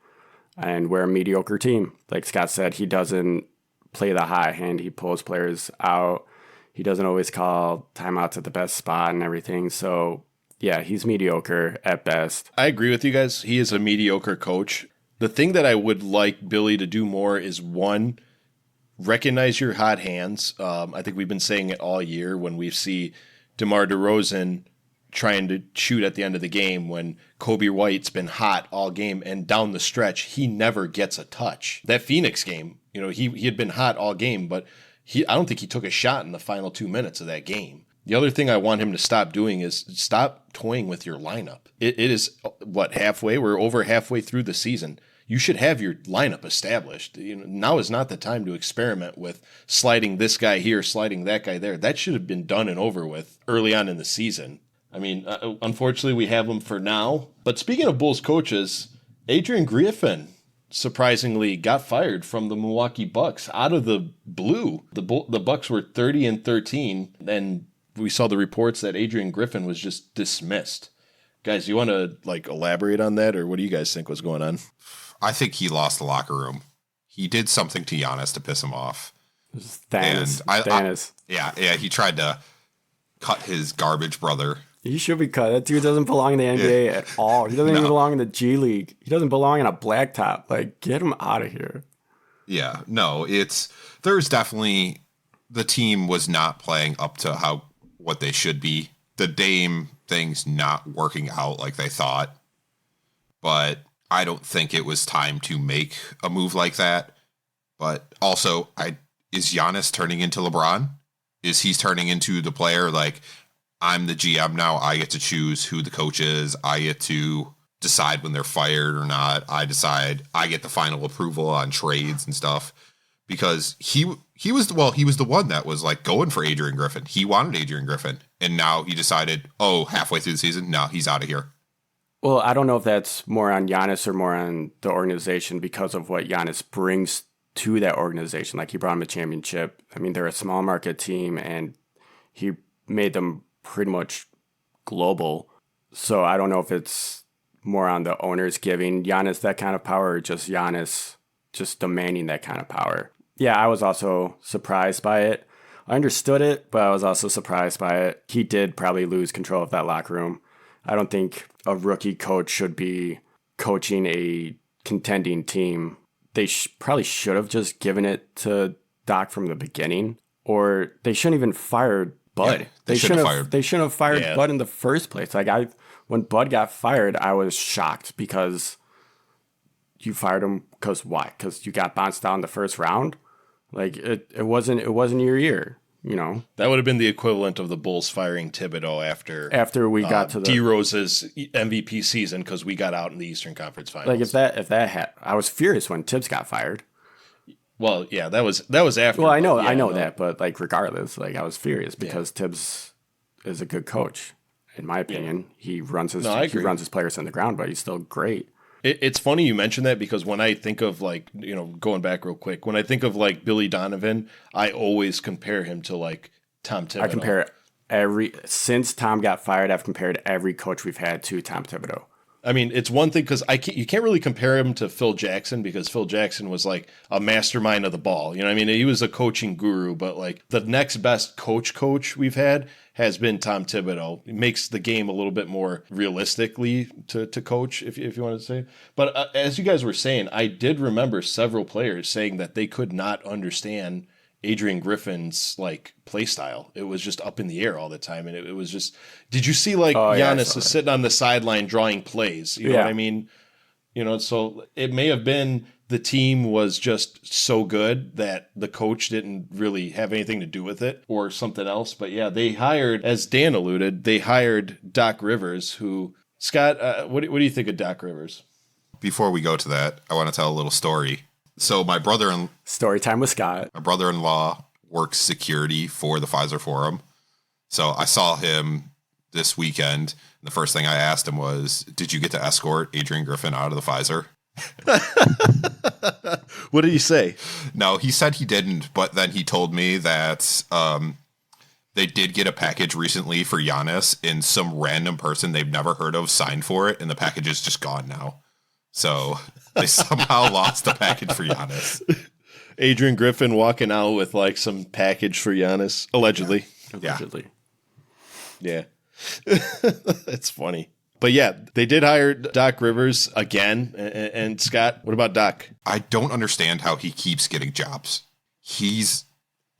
And we're a mediocre team. Like Scott said, he doesn't play the hot hand. He pulls players out. He doesn't always call timeouts at the best spot and everything. So, yeah, he's mediocre at best. I agree with you guys. He is a mediocre coach. The thing that I would like Billy to do more is, one, recognize your hot hands. I think we've been saying it all year when we see DeMar DeRozan trying to shoot at the end of the game when Kobe White's been hot all game, and down the stretch, he never gets a touch. That Phoenix game, you know, he had been hot all game, but I don't think he took a shot in the final 2 minutes of that game. The other thing I want him to stop doing is stop toying with your lineup. It is, halfway? We're over halfway through the season. You should have your lineup established. You know, now is not the time to experiment with sliding this guy here, sliding that guy there. That should have been done and over with early on in the season. I mean, unfortunately, we have him for now. But speaking of Bulls coaches, Adrian Griffin surprisingly got fired from the Milwaukee Bucks out of the blue. The Bucks were 30-13, and we saw the reports that Adrian Griffin was just dismissed. Guys, you want to elaborate on that, or what do you guys think was going on? I think he lost the locker room. he did something to Giannis to piss him off. Thanos. Thanos. Yeah, he tried to cut his garbage brother. He should be cut. That dude doesn't belong in the NBA at all. He doesn't even belong in the G League. He doesn't belong in a blacktop. Like, get him out of here. Yeah, no, there's definitely, the team was not playing up to what they should be. The Dame thing's not working out like they thought, but I don't think it was time to make a move like that. But also, is Giannis turning into LeBron? Is he turning into the player like, I'm the GM now, I get to choose who the coach is, I get to decide when they're fired or not, I get the final approval on trades and stuff? Because he was the one that was like going for Adrian Griffin. He wanted Adrian Griffin, and now he decided, halfway through the season, no, he's out of here. Well, I don't know if that's more on Giannis or more on the organization because of what Giannis brings to that organization. Like, he brought him a championship. I mean, they're a small market team, and he made them pretty much global. So I don't know if it's more on the owners giving Giannis that kind of power or just Giannis just demanding that kind of power. Yeah, I was also surprised by it. I understood it, but I was also surprised by it. He did probably lose control of that locker room. I don't think a rookie coach should be coaching a contending team. They probably should have just given it to Doc from the beginning, or they shouldn't even fire Bud. Yeah, they shouldn't have fired Bud in the first place. Like, when Bud got fired, I was shocked because you fired him because why? Because you got bounced out in the first round. Like, it wasn't your year. You know, that would have been the equivalent of the Bulls firing Thibodeau after we got to D Rose's MVP season because we got out in the Eastern Conference Finals. Like, if that had, I was furious when Tibbs got fired. Well, yeah, that was after. Well, I know that, but like, regardless, like, I was furious because Tibbs is a good coach, in my opinion. He runs his players in the ground, but he's still great. It's funny you mention that because when I think of, like, you know, going back real quick, when I think of like Billy Donovan, I always compare him to like Tom Thibodeau. I compare since Tom got fired, I've compared every coach we've had to Tom Thibodeau. I mean, it's one thing because you can't really compare him to Phil Jackson because Phil Jackson was like a mastermind of the ball. You know what I mean? He was a coaching guru, but like the next best coach we've had has been Tom Thibodeau. It makes the game a little bit more realistically to coach, if you want to say. But as you guys were saying, I did remember several players saying that they could not understand Adrian Griffin's like play style. It was just up in the air all the time, and it was just. Did you see like Giannis is sitting on the sideline drawing plays? You know what I mean? You know, so it may have been the team was just so good that the coach didn't really have anything to do with it or something else. But yeah, they hired, as Dan alluded, they hired Doc Rivers. Who, Scott? What do you think of Doc Rivers? Before we go to that, I want to tell a little story. So story time with Scott. My brother-in-law works security for the Pfizer Forum. So I saw him this weekend. The first thing I asked him was, did you get to escort Adrian Griffin out of the Pfizer? What did he say? No, he said he didn't, but then he told me that they did get a package recently for Giannis, and some random person they've never heard of signed for it, and the package is just gone now. So they somehow lost the package for Giannis. Adrian Griffin walking out with like some package for Giannis, allegedly. Yeah. It's funny. But yeah, they did hire Doc Rivers again. And Scott, what about Doc? I don't understand how he keeps getting jobs. He's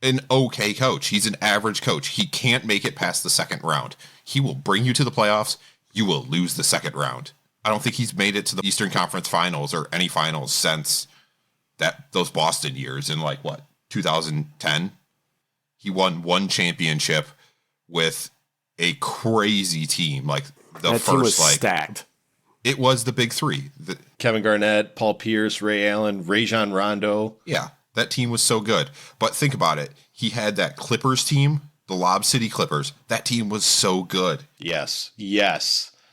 an okay coach. He's an average coach. He can't make it past the second round. He will bring you to the playoffs. You will lose the second round. I don't think he's made it to the Eastern Conference Finals or any finals since those Boston years in 2010. He won one championship with a crazy team. Like that team was stacked. It was the big three. Kevin Garnett, Paul Pierce, Ray Allen, Rajon Rondo. Yeah, that team was so good. But think about it. He had that Clippers team, the Lob City Clippers. That team was so good. Yes.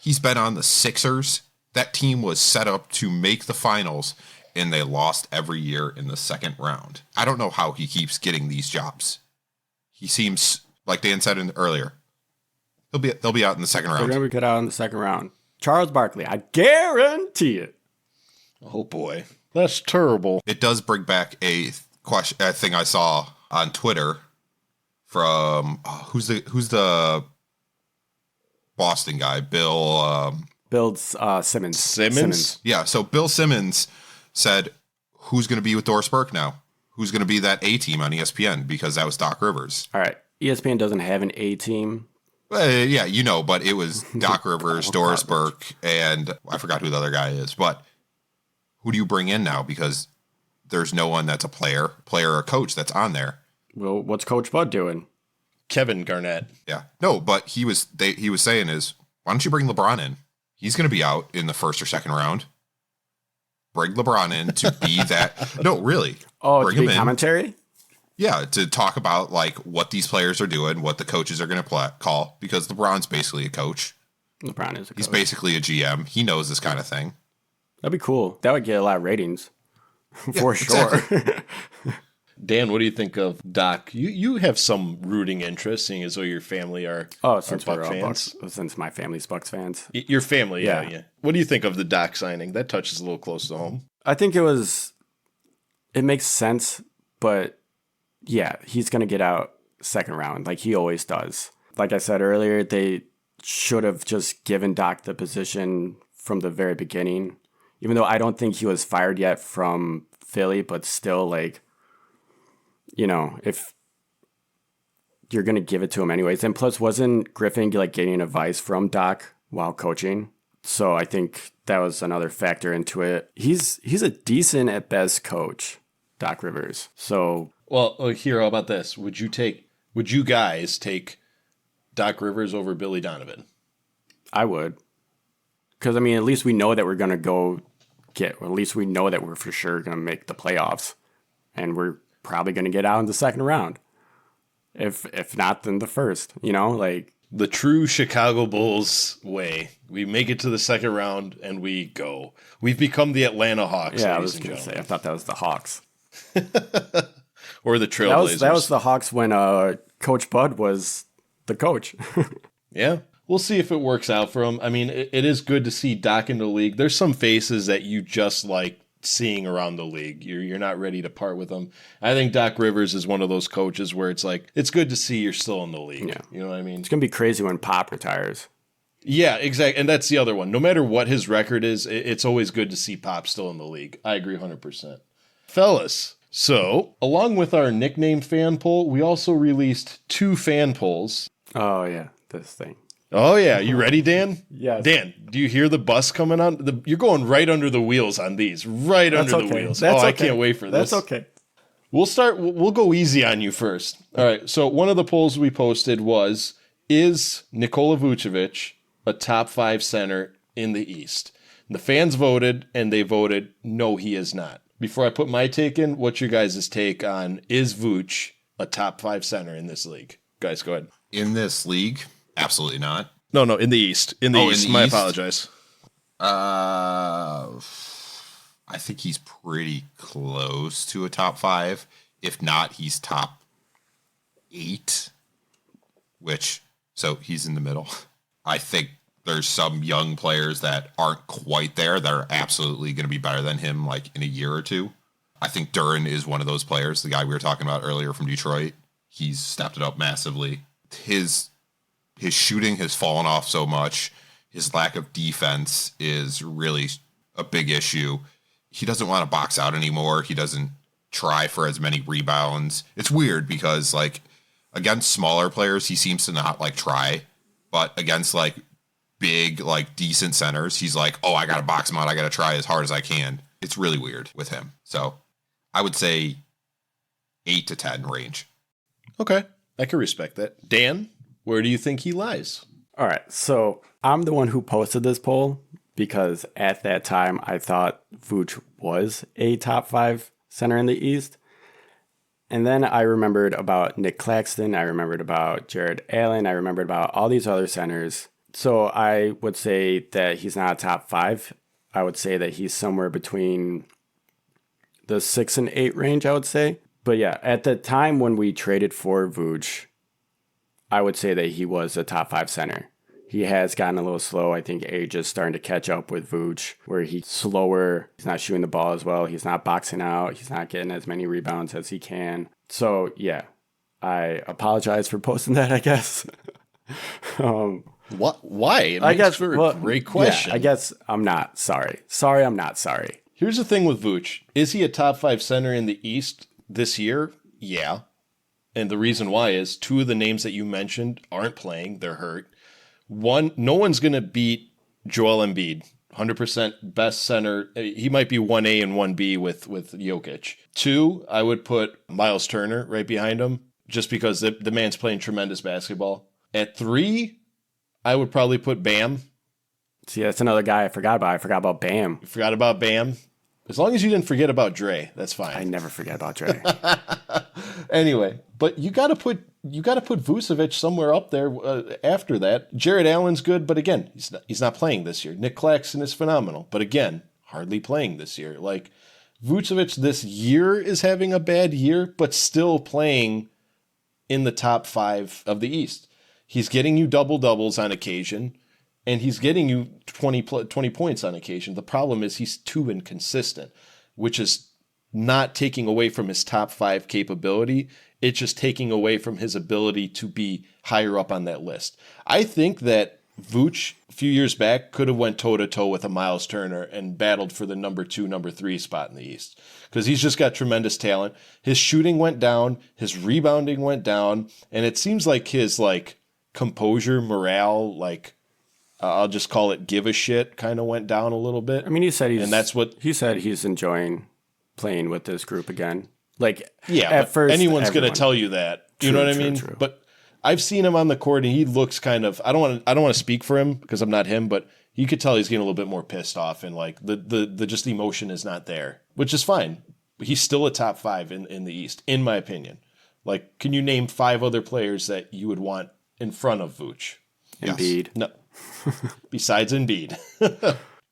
He's been on the Sixers. That team was set up to make the finals, and they lost every year in the second round. I don't know how he keeps getting these jobs. He seems, like Dan said earlier, they'll be out in the second round. They're going to be cut out in the second round. Charles Barkley, I guarantee it. Oh, boy. That's terrible. It does bring back a question, a thing I saw on Twitter from who's the Boston guy, Builds Simmons. Simmons? Yeah, so Bill Simmons said, who's going to be with Doris Burke now? Who's going to be that A team on ESPN? Because that was Doc Rivers. All right. ESPN doesn't have an A team. Yeah, but it was Doc Rivers, Doris Burke, and I forgot who the other guy is. But who do you bring in now? Because there's no one that's a player or coach that's on there. Well, what's Coach Bud doing? Kevin Garnett. Yeah. No, but he was saying is, why don't you bring LeBron in? He's going to be out in the first or second round. Bring LeBron in to be that. No, really. Oh, bring to him be in. commentary? Yeah, to talk about like what these players are doing, what the coaches are going to call, because LeBron's basically a coach. LeBron is a coach. He's basically a GM. He knows this kind of thing. That'd be cool. That would get a lot of ratings. For sure. Exactly. Dan, what do you think of Doc? You have some rooting interest, seeing as though your family are Since Buck we're all fans. Bucks, since my family's Bucks fans. Your family, Yeah. yeah. What do you think of the Doc signing? That touches a little close to home. I think it makes sense, but yeah, he's going to get out second round like he always does. Like I said earlier, they should have just given Doc the position from the very beginning, even though I don't think he was fired yet from Philly, but still, like, if you're going to give it to him anyways. And plus, wasn't Griffin like getting advice from Doc while coaching? So I think that was another factor into it. He's a decent at best coach, Doc Rivers. So, well, here, how about this? Would you guys take Doc Rivers over Billy Donovan? I would. Because, I mean, at least we know that we're going to at least we know that we're for sure going to make the playoffs. And we're probably going to get out in the second round. If not, then the first, like. The true Chicago Bulls way. We make it to the second round and we go. We've become the Atlanta Hawks. Yeah, I was going to say, I thought that was the Hawks. Or the Trailblazers. That was the Hawks when Coach Bud was the coach. Yeah. We'll see if it works out for him. I mean, it is good to see Doc in the league. There's some faces that you just like seeing around the league. You're not ready to part with them. I think Doc Rivers is one of those coaches where it's like, it's good to see you're still in the league. Yeah. You know what I mean? It's going to be crazy when Pop retires. Yeah, exactly. And that's the other one. No matter what his record is, it's always good to see Pop still in the league. I agree 100%. Fellas, so along with our nickname fan poll, we also released 2 fan polls. Oh, yeah, this thing. Oh, yeah. You ready, Dan? Yes. Dan, do you hear the bus coming on? You're going right under the wheels on these. Right That's under okay. the wheels. That's I okay. can't wait for this. That's okay. We'll go easy on you first. All right. So one of the polls we posted was, is Nikola Vucevic a top 5 center in the East? And the fans voted, and they voted, no, he is not. Before I put my take in, what's your guys' take on, is Vooch a top 5 center in this league? Guys, go ahead. In this league, absolutely not. No, in the East. In the East. In the My East? apologize. I think he's pretty close to a top 5. If not, he's top 8, so he's in the middle. I think there's some young players that aren't quite there that are absolutely going to be better than him like in a year or two. I think Duren is one of those players, the guy we were talking about earlier from Detroit. He's stepped it up massively. His shooting has fallen off so much. His lack of defense is really a big issue. He doesn't want to box out anymore. He doesn't try for as many rebounds. It's weird because like against smaller players, he seems to not like try, but against like big, like decent centers, he's like, oh, I got to box him out. I got to try as hard as I can. It's really weird with him. So I would say 8 to 10 range. Okay. I can respect that. Dan, where do you think he lies? All right. So I'm the one who posted this poll because at that time I thought Vooch was a top 5 center in the East. And then I remembered about Nick Claxton. I remembered about Jared Allen. I remembered about all these other centers. So I would say that he's not a top 5. I would say that he's somewhere between the 6 and 8 range, I would say. But yeah, at the time when we traded for Vooch, I would say that he was a top 5 center. he has gotten a little slow. I think age is starting to catch up with Vuce, where he's slower. He's not shooting the ball as well. He's not boxing out. He's not getting as many rebounds as he can. So, yeah, I apologize for posting that, I guess. What? Why? I guess for a great question. Yeah, I guess I'm not sorry. Sorry, I'm not sorry. Here's the thing with Vuce. Is he a top 5 center in the East this year? Yeah. And the reason why is 2 of the names that you mentioned aren't playing. They're hurt. No one's going to beat Joel Embiid. 100% best center. He might be 1A and 1B with Jokic. 2, I would put Miles Turner right behind him just because the man's playing tremendous basketball. At 3, I would probably put Bam. See, that's another guy I forgot about. I forgot about Bam. You forgot about Bam? As long as you didn't forget about Dre, that's fine. I never forget about Dre. Anyway, but you got to put Vucevic somewhere up there after that. Jared Allen's good, but again, he's not playing this year. Nick Claxton is phenomenal, but again, hardly playing this year. Like Vucevic this year is having a bad year, but still playing in the top 5 of the East. He's getting you double-doubles on occasion, and he's getting you 20 points on occasion. The problem is he's too inconsistent, which is not taking away from his top 5 capability. It's just taking away from his ability to be higher up on that list. I think that Vuce a few years back could have went toe-to-toe with a Miles Turner and battled for the number 2, number 3 spot in the East because he's just got tremendous talent. His shooting went down, his rebounding went down, and it seems like his composure, morale, I'll just call it give a shit, kind of went down a little bit. I mean, he said he said he's enjoying playing with this group again. At first, anyone's going to tell you that. You know what I mean? True. But I've seen him on the court, and he looks kind of. I don't want to speak for him because I'm not him, but you could tell he's getting a little bit more pissed off, and the just emotion is not there, which is fine. He's still a top 5 in the East, in my opinion. Can you name 5 other players that you would want in front of Vuce? Embiid. No. Besides Embiid.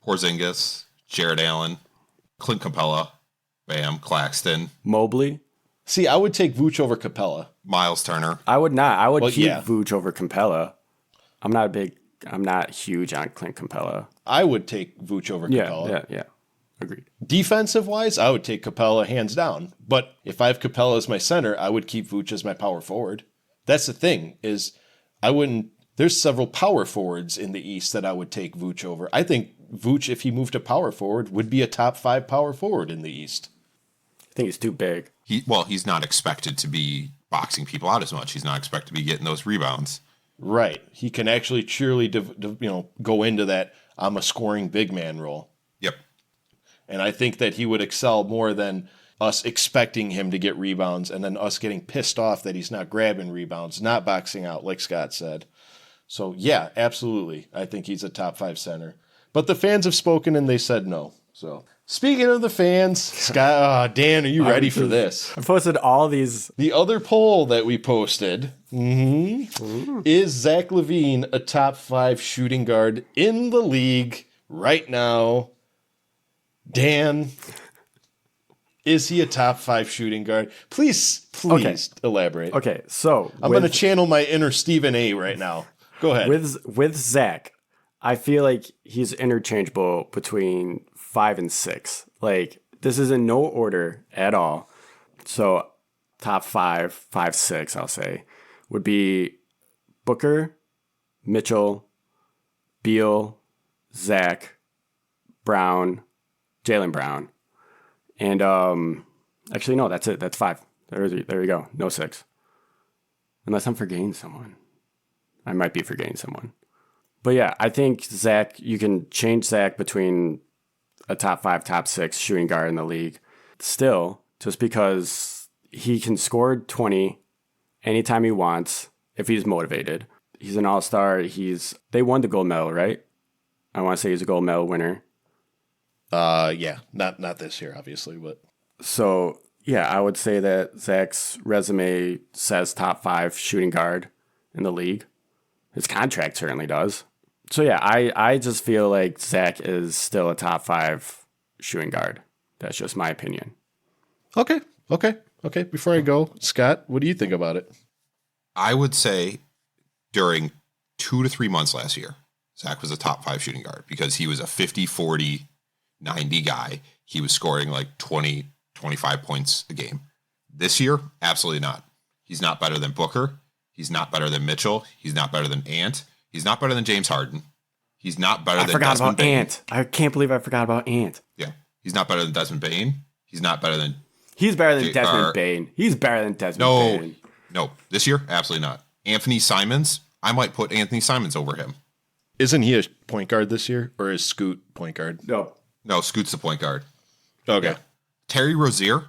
Porzingis, Jared Allen, Clint Capella, Bam, Claxton. Mobley. See, I would take Vuce over Capella. Miles Turner. I would not. I would keep Vuce over Capella. I'm not huge on Clint Capella. I would take Vuce over Capella. Yeah. Agreed. Defensive-wise, I would take Capella hands down. But if I have Capella as my center, I would keep Vuce as my power forward. That's the thing, is I wouldn't. There's several power forwards in the East that I would take Vuce over. I think Vuce, if he moved to power forward, would be a top 5 power forward in the East. I think he's too big. He's not expected to be boxing people out as much. He's not expected to be getting those rebounds. Right. He can actually cheerily, go into that I'm a scoring big man role. Yep. And I think that he would excel more than us expecting him to get rebounds and then us getting pissed off that he's not grabbing rebounds, not boxing out, like Scott said. So, yeah, absolutely. I think he's a top 5 center. But the fans have spoken and they said no. So, speaking of the fans, Scott, Dan, are you ready for this? I posted all these. The other poll that we posted is Zach Lavine a top 5 shooting guard in the league right now? Dan, is he a top 5 shooting guard? Please elaborate. Okay, so I'm going to channel my inner Stephen A right now. Go ahead. With Zach, I feel like he's interchangeable between 5 and 6. This is in no order at all. So top 5, 5, 6, I'll say, would be Booker, Mitchell, Beal, Zach, Brown, Jaylen Brown. And actually, no, that's it. That's 5. There you go. No 6. Unless I'm forgetting someone. I might be forgetting someone. But yeah, I think Zach, you can change Zach between a top 5, top 6 shooting guard in the league. Still, just because he can score 20 anytime he wants if he's motivated. He's an all-star. They won the gold medal, right? I want to say he's a gold medal winner. Yeah, not this year, obviously, but so yeah, I would say that Zach's resume says top 5 shooting guard in the league. His contract certainly does. So yeah, I just feel like Zach is still a top 5 shooting guard. That's just my opinion. Okay. Before I go, Scott, what do you think about it? I would say during 2 to 3 months last year, Zach was a top 5 shooting guard because he was a 50, 40, 90 guy. He was scoring like 20, 25 points a game. This year, absolutely not. He's not better than Booker. He's not better than Mitchell. He's not better than Ant. He's not better than James Harden. He's not better than Desmond Bain. Ant. I can't believe I forgot about Ant. Yeah. He's not better than Desmond Bain. He's not better than... He's better than Desmond Bain. He's better than Desmond Bain. No. This year, absolutely not. Anthony Simons, I might put Anthony Simons over him. Isn't he a point guard this year? Or is Scoot point guard? No, Scoot's the point guard. Okay. Yeah. Terry Rozier,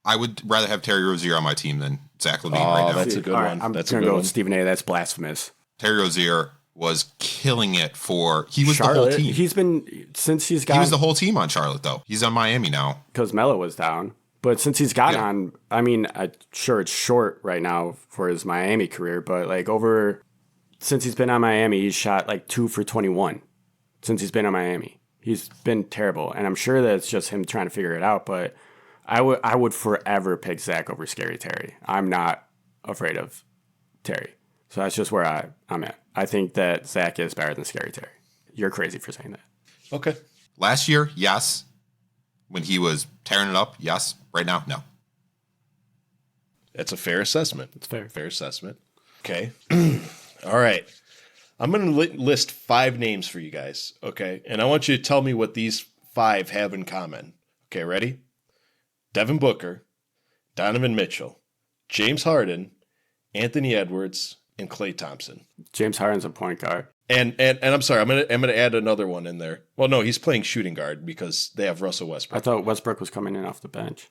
I would rather have Terry Rozier on my team than Zach Lavine right now. That's a good one. I'm that's going to go with Stephen A. That's blasphemous. Terry Rozier was killing it for... He was Charlotte, the whole team. He's been... Since he's got... He was the whole team on Charlotte, though. He's on Miami now. Because Melo was down. But since he's got on... I mean, sure, it's short right now for his Miami career, but like since he's been on Miami, he's shot like 2 for 21 since he's been on Miami. He's been terrible. And I'm sure that it's just him trying to figure it out, but I would forever pick Zach over Scary Terry. I'm not afraid of Terry. So that's just where I'm at. I think that Zach is better than Scary Terry. You're crazy for saying that. Okay. Last year, yes. When he was tearing it up, yes. Right now, no. That's a fair assessment. It's fair. Fair assessment. Okay. All right. I'm going to list 5 names for you guys, okay? And I want you to tell me what these 5 have in common. Okay, ready? Devin Booker, Donovan Mitchell, James Harden, Anthony Edwards, and Klay Thompson. James Harden's a point guard. And I'm sorry, I'm gonna add another one in there. Well, no, he's playing shooting guard because they have Russell Westbrook. I thought Westbrook was coming in off the bench.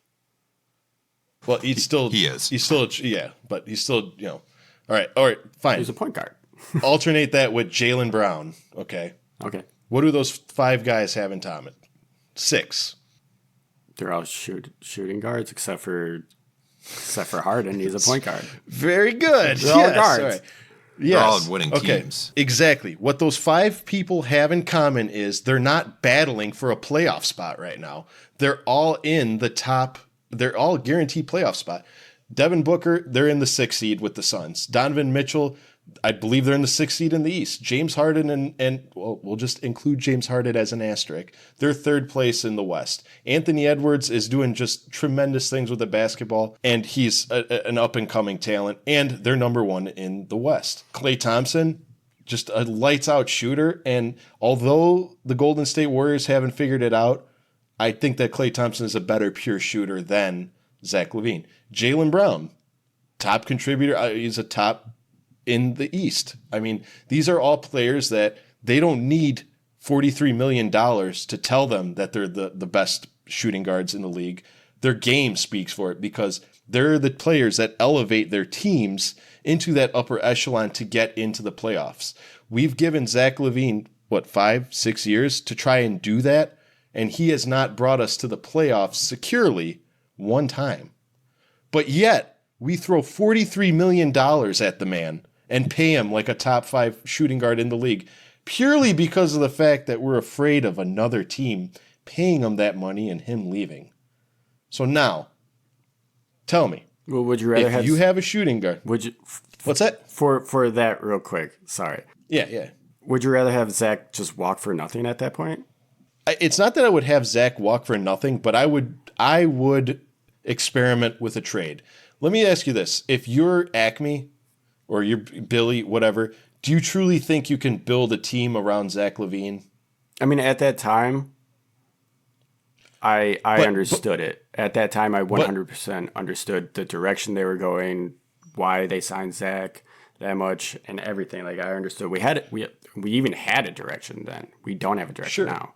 Well, he is. He's still, but he's still, All right, fine. He's a point guard. Alternate that with Jaylen Brown. Okay. What do those 5 guys have in common? 6. They're all shooting guards except for Harden. He's a point guard. Very good. They're all guards. All right. They're Yes. all winning teams. Exactly. What those 5 people have in common is they're not battling for a playoff spot right now. They're all in the top. They're all guaranteed playoff spot. Devin Booker, they're in the 6th seed with the Suns. Donovan Mitchell, I believe they're in the 6th seed in the East. James Harden and we'll just include James Harden as an asterisk. They're 3rd place in the West. Anthony Edwards is doing just tremendous things with the basketball, and he's an up-and-coming talent, and they're number 1 in the West. Klay Thompson, just a lights-out shooter, and although the Golden State Warriors haven't figured it out, I think that Klay Thompson is a better pure shooter than Zach Lavine. Jaylen Brown, top contributor. He's a top in the East. I mean, these are all players that they don't need $43 million to tell them that they're the best shooting guards in the league. Their game speaks for it because they're the players that elevate their teams into that upper echelon to get into the playoffs. We've given Zach Lavine, 5, 6 years to try and do that, and he has not brought us to the playoffs securely one time. But yet, we throw $43 million at the man and pay him like a top 5 shooting guard in the league purely because of the fact that we're afraid of another team paying him that money and him leaving. So now, tell me, well, would you rather you have a shooting guard? Would you? What's that? For that, real quick. Sorry. Yeah. Would you rather have Zach just walk for nothing at that point? It's not that I would have Zach walk for nothing, but I would experiment with a trade. Let me ask you this: if you're Acme or you're Billy, whatever, do you truly think you can build a team around Zach Lavine? I mean, at that time, I understood it. At that time, I 100% understood the direction they were going, why they signed Zach that much, and everything. Like, I understood. We even had a direction then. We don't have a direction now.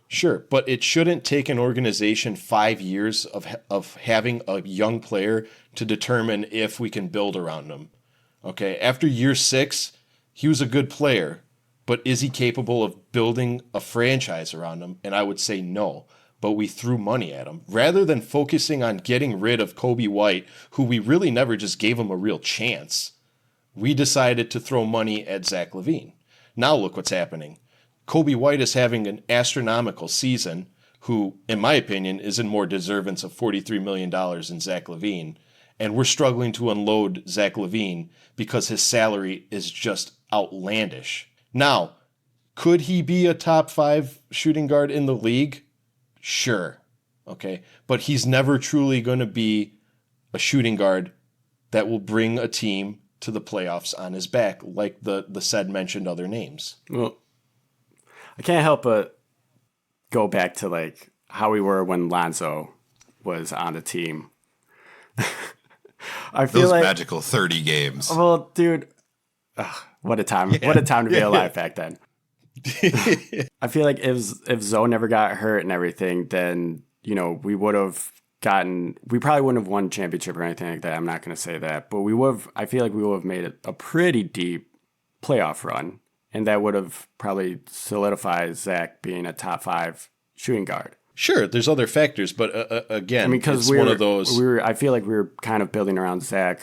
Sure, but it shouldn't take an organization 5 years of having a young player to determine if we can build around him. Okay, after year 6, he was a good player, but is he capable of building a franchise around him? And I would say no, but we threw money at him. Rather than focusing on getting rid of Kobe White, who we really never just gave him a real chance, we decided to throw money at Zach Lavine. Now look what's happening. Kobe White is having an astronomical season, who, in my opinion, is in more deservance of $43 million than Zach Lavine. and we're struggling to unload Zach Lavine because his salary is just outlandish. Now, could he be a top 5 shooting guard in the league? Sure. Okay. But he's never truly going to be a shooting guard that will bring a team to the playoffs on his back, like the said mentioned other names. Well, I can't help but go back to like how we were when Lonzo was on the team. I feel Those like magical 30 games. Well, dude, what a time! Yeah. What a time to be alive back then. I feel like if Zoe never got hurt and everything, then we probably wouldn't have won championship or anything like that. I'm not going to say that, but I feel like we would have made it a pretty deep playoff run, and that would have probably solidified Zach being a top 5 shooting guard. Sure, there's other factors, but again, because it's one of those. I feel like we were kind of building around Zach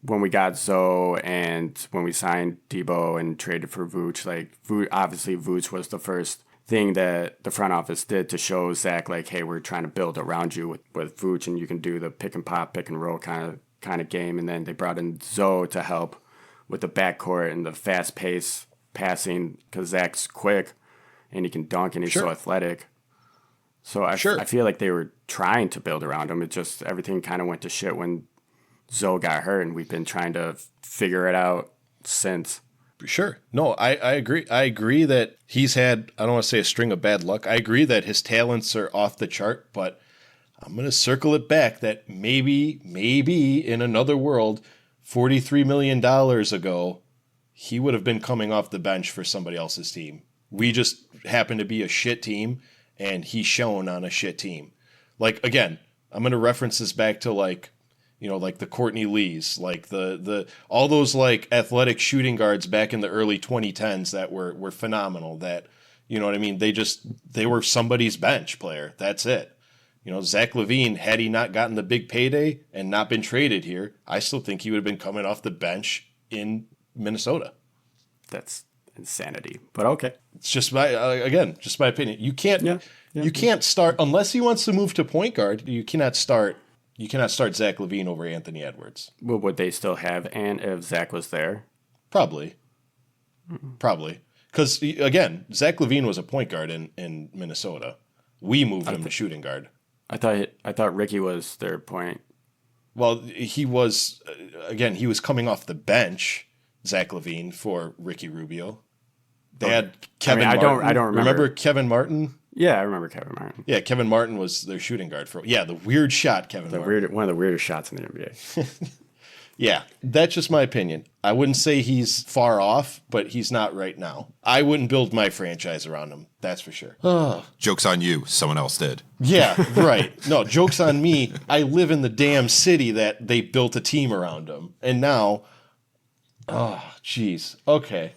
when we got Zoe and when we signed Debo and traded for Vooch. Like, obviously, Vooch was the first thing that the front office did to show Zach, like, hey, we're trying to build around you with Vooch, and you can do the pick and pop, pick and roll kind of game. And then they brought in Zoe to help with the backcourt and the fast pace passing because Zach's quick and he can dunk and he's so athletic. So I feel like they were trying to build around him. It just, everything kind of went to shit when Zoe got hurt, and we've been trying to figure it out since. Sure. No, I agree. I agree that he's had, I don't want to say a string of bad luck. I agree that his talents are off the chart, but I'm going to circle it back that maybe in another world, $43 million ago, he would have been coming off the bench for somebody else's team. We just happen to be a shit team, and he's shown on a shit team. Like, again, I'm going to reference this back to like the Courtney Lees, like the all those like athletic shooting guards back in the early 2010s that were phenomenal. That, you know what I mean? They were somebody's bench player. That's it. Zach Lavine, had he not gotten the big payday and not been traded here, I still think he would have been coming off the bench in Minnesota. That's insanity, but okay. It's just my opinion. You can't start unless he wants to move to point guard. You cannot start Zach Lavine over Anthony Edwards. Well, would they still have Ant if Zach was there? Probably. Because, again, Zach Lavine was a point guard in Minnesota. We moved him to shooting guard. I thought Ricky was their point. Well, he was coming off the bench, Zach Lavine, for Ricky Rubio. They had Kevin Martin. I don't remember. Remember Kevin Martin? Yeah, I remember Kevin Martin. Yeah, Kevin Martin was their shooting guard the weird shot, Martin. One of the weirdest shots in the NBA. Yeah, that's just my opinion. I wouldn't say he's far off, but he's not right now. I wouldn't build my franchise around him. That's for sure. Joke's on you. Someone else did. Yeah, right. No, joke's on me. I live in the damn city that they built a team around him. And now, geez. Okay.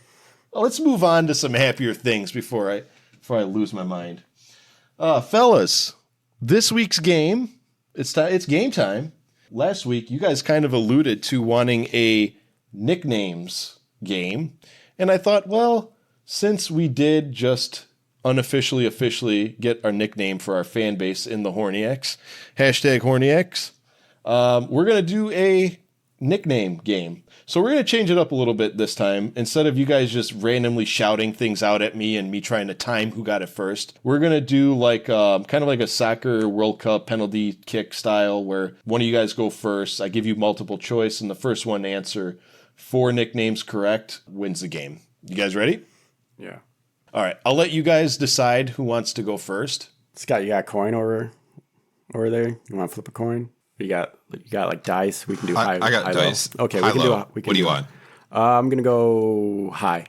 Well, let's move on to some happier things before I lose my mind. Fellas, this week's game, it's game time. Last week, you guys kind of alluded to wanting a nicknames game. And I thought, well, since we did just officially get our nickname for our fan base in the Horniacs, #Horniacs, we're going to do a nickname game. So we're going to change it up a little bit this time. Instead of you guys just randomly shouting things out at me and me trying to time who got it first, we're going to do like kind of like a soccer World Cup penalty kick style where one of you guys go first. I give you multiple choice, and the first one to answer 4 nicknames correct wins the game. You guys ready? Yeah. All right. I'll let you guys decide who wants to go first. Scott, you got a coin over there? You want to flip a coin? You got like dice. We can do high. I got high, dice. Low. Okay, high, we can low. do. We can what do you do want? I'm gonna go high.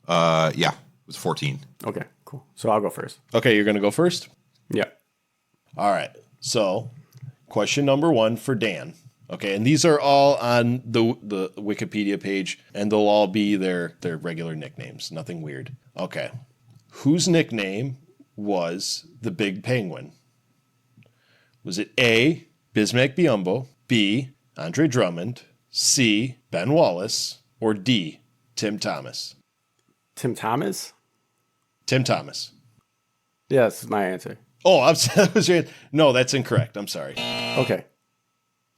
Yeah, it was 14. Okay, cool. So I'll go first. Okay, you're gonna go first. Yeah. All right. So, question number 1 for Dan. Okay, and these are all on the Wikipedia page, and they'll all be their regular nicknames. Nothing weird. Okay. Whose nickname was the Big Penguin? Was it A, Bismack Biyombo, B, Andre Drummond, C, Ben Wallace, or D, Tim Thomas? Tim Thomas? Tim Thomas. Yeah, that's my answer. Oh, that was your, no, that's incorrect. I'm sorry. Okay.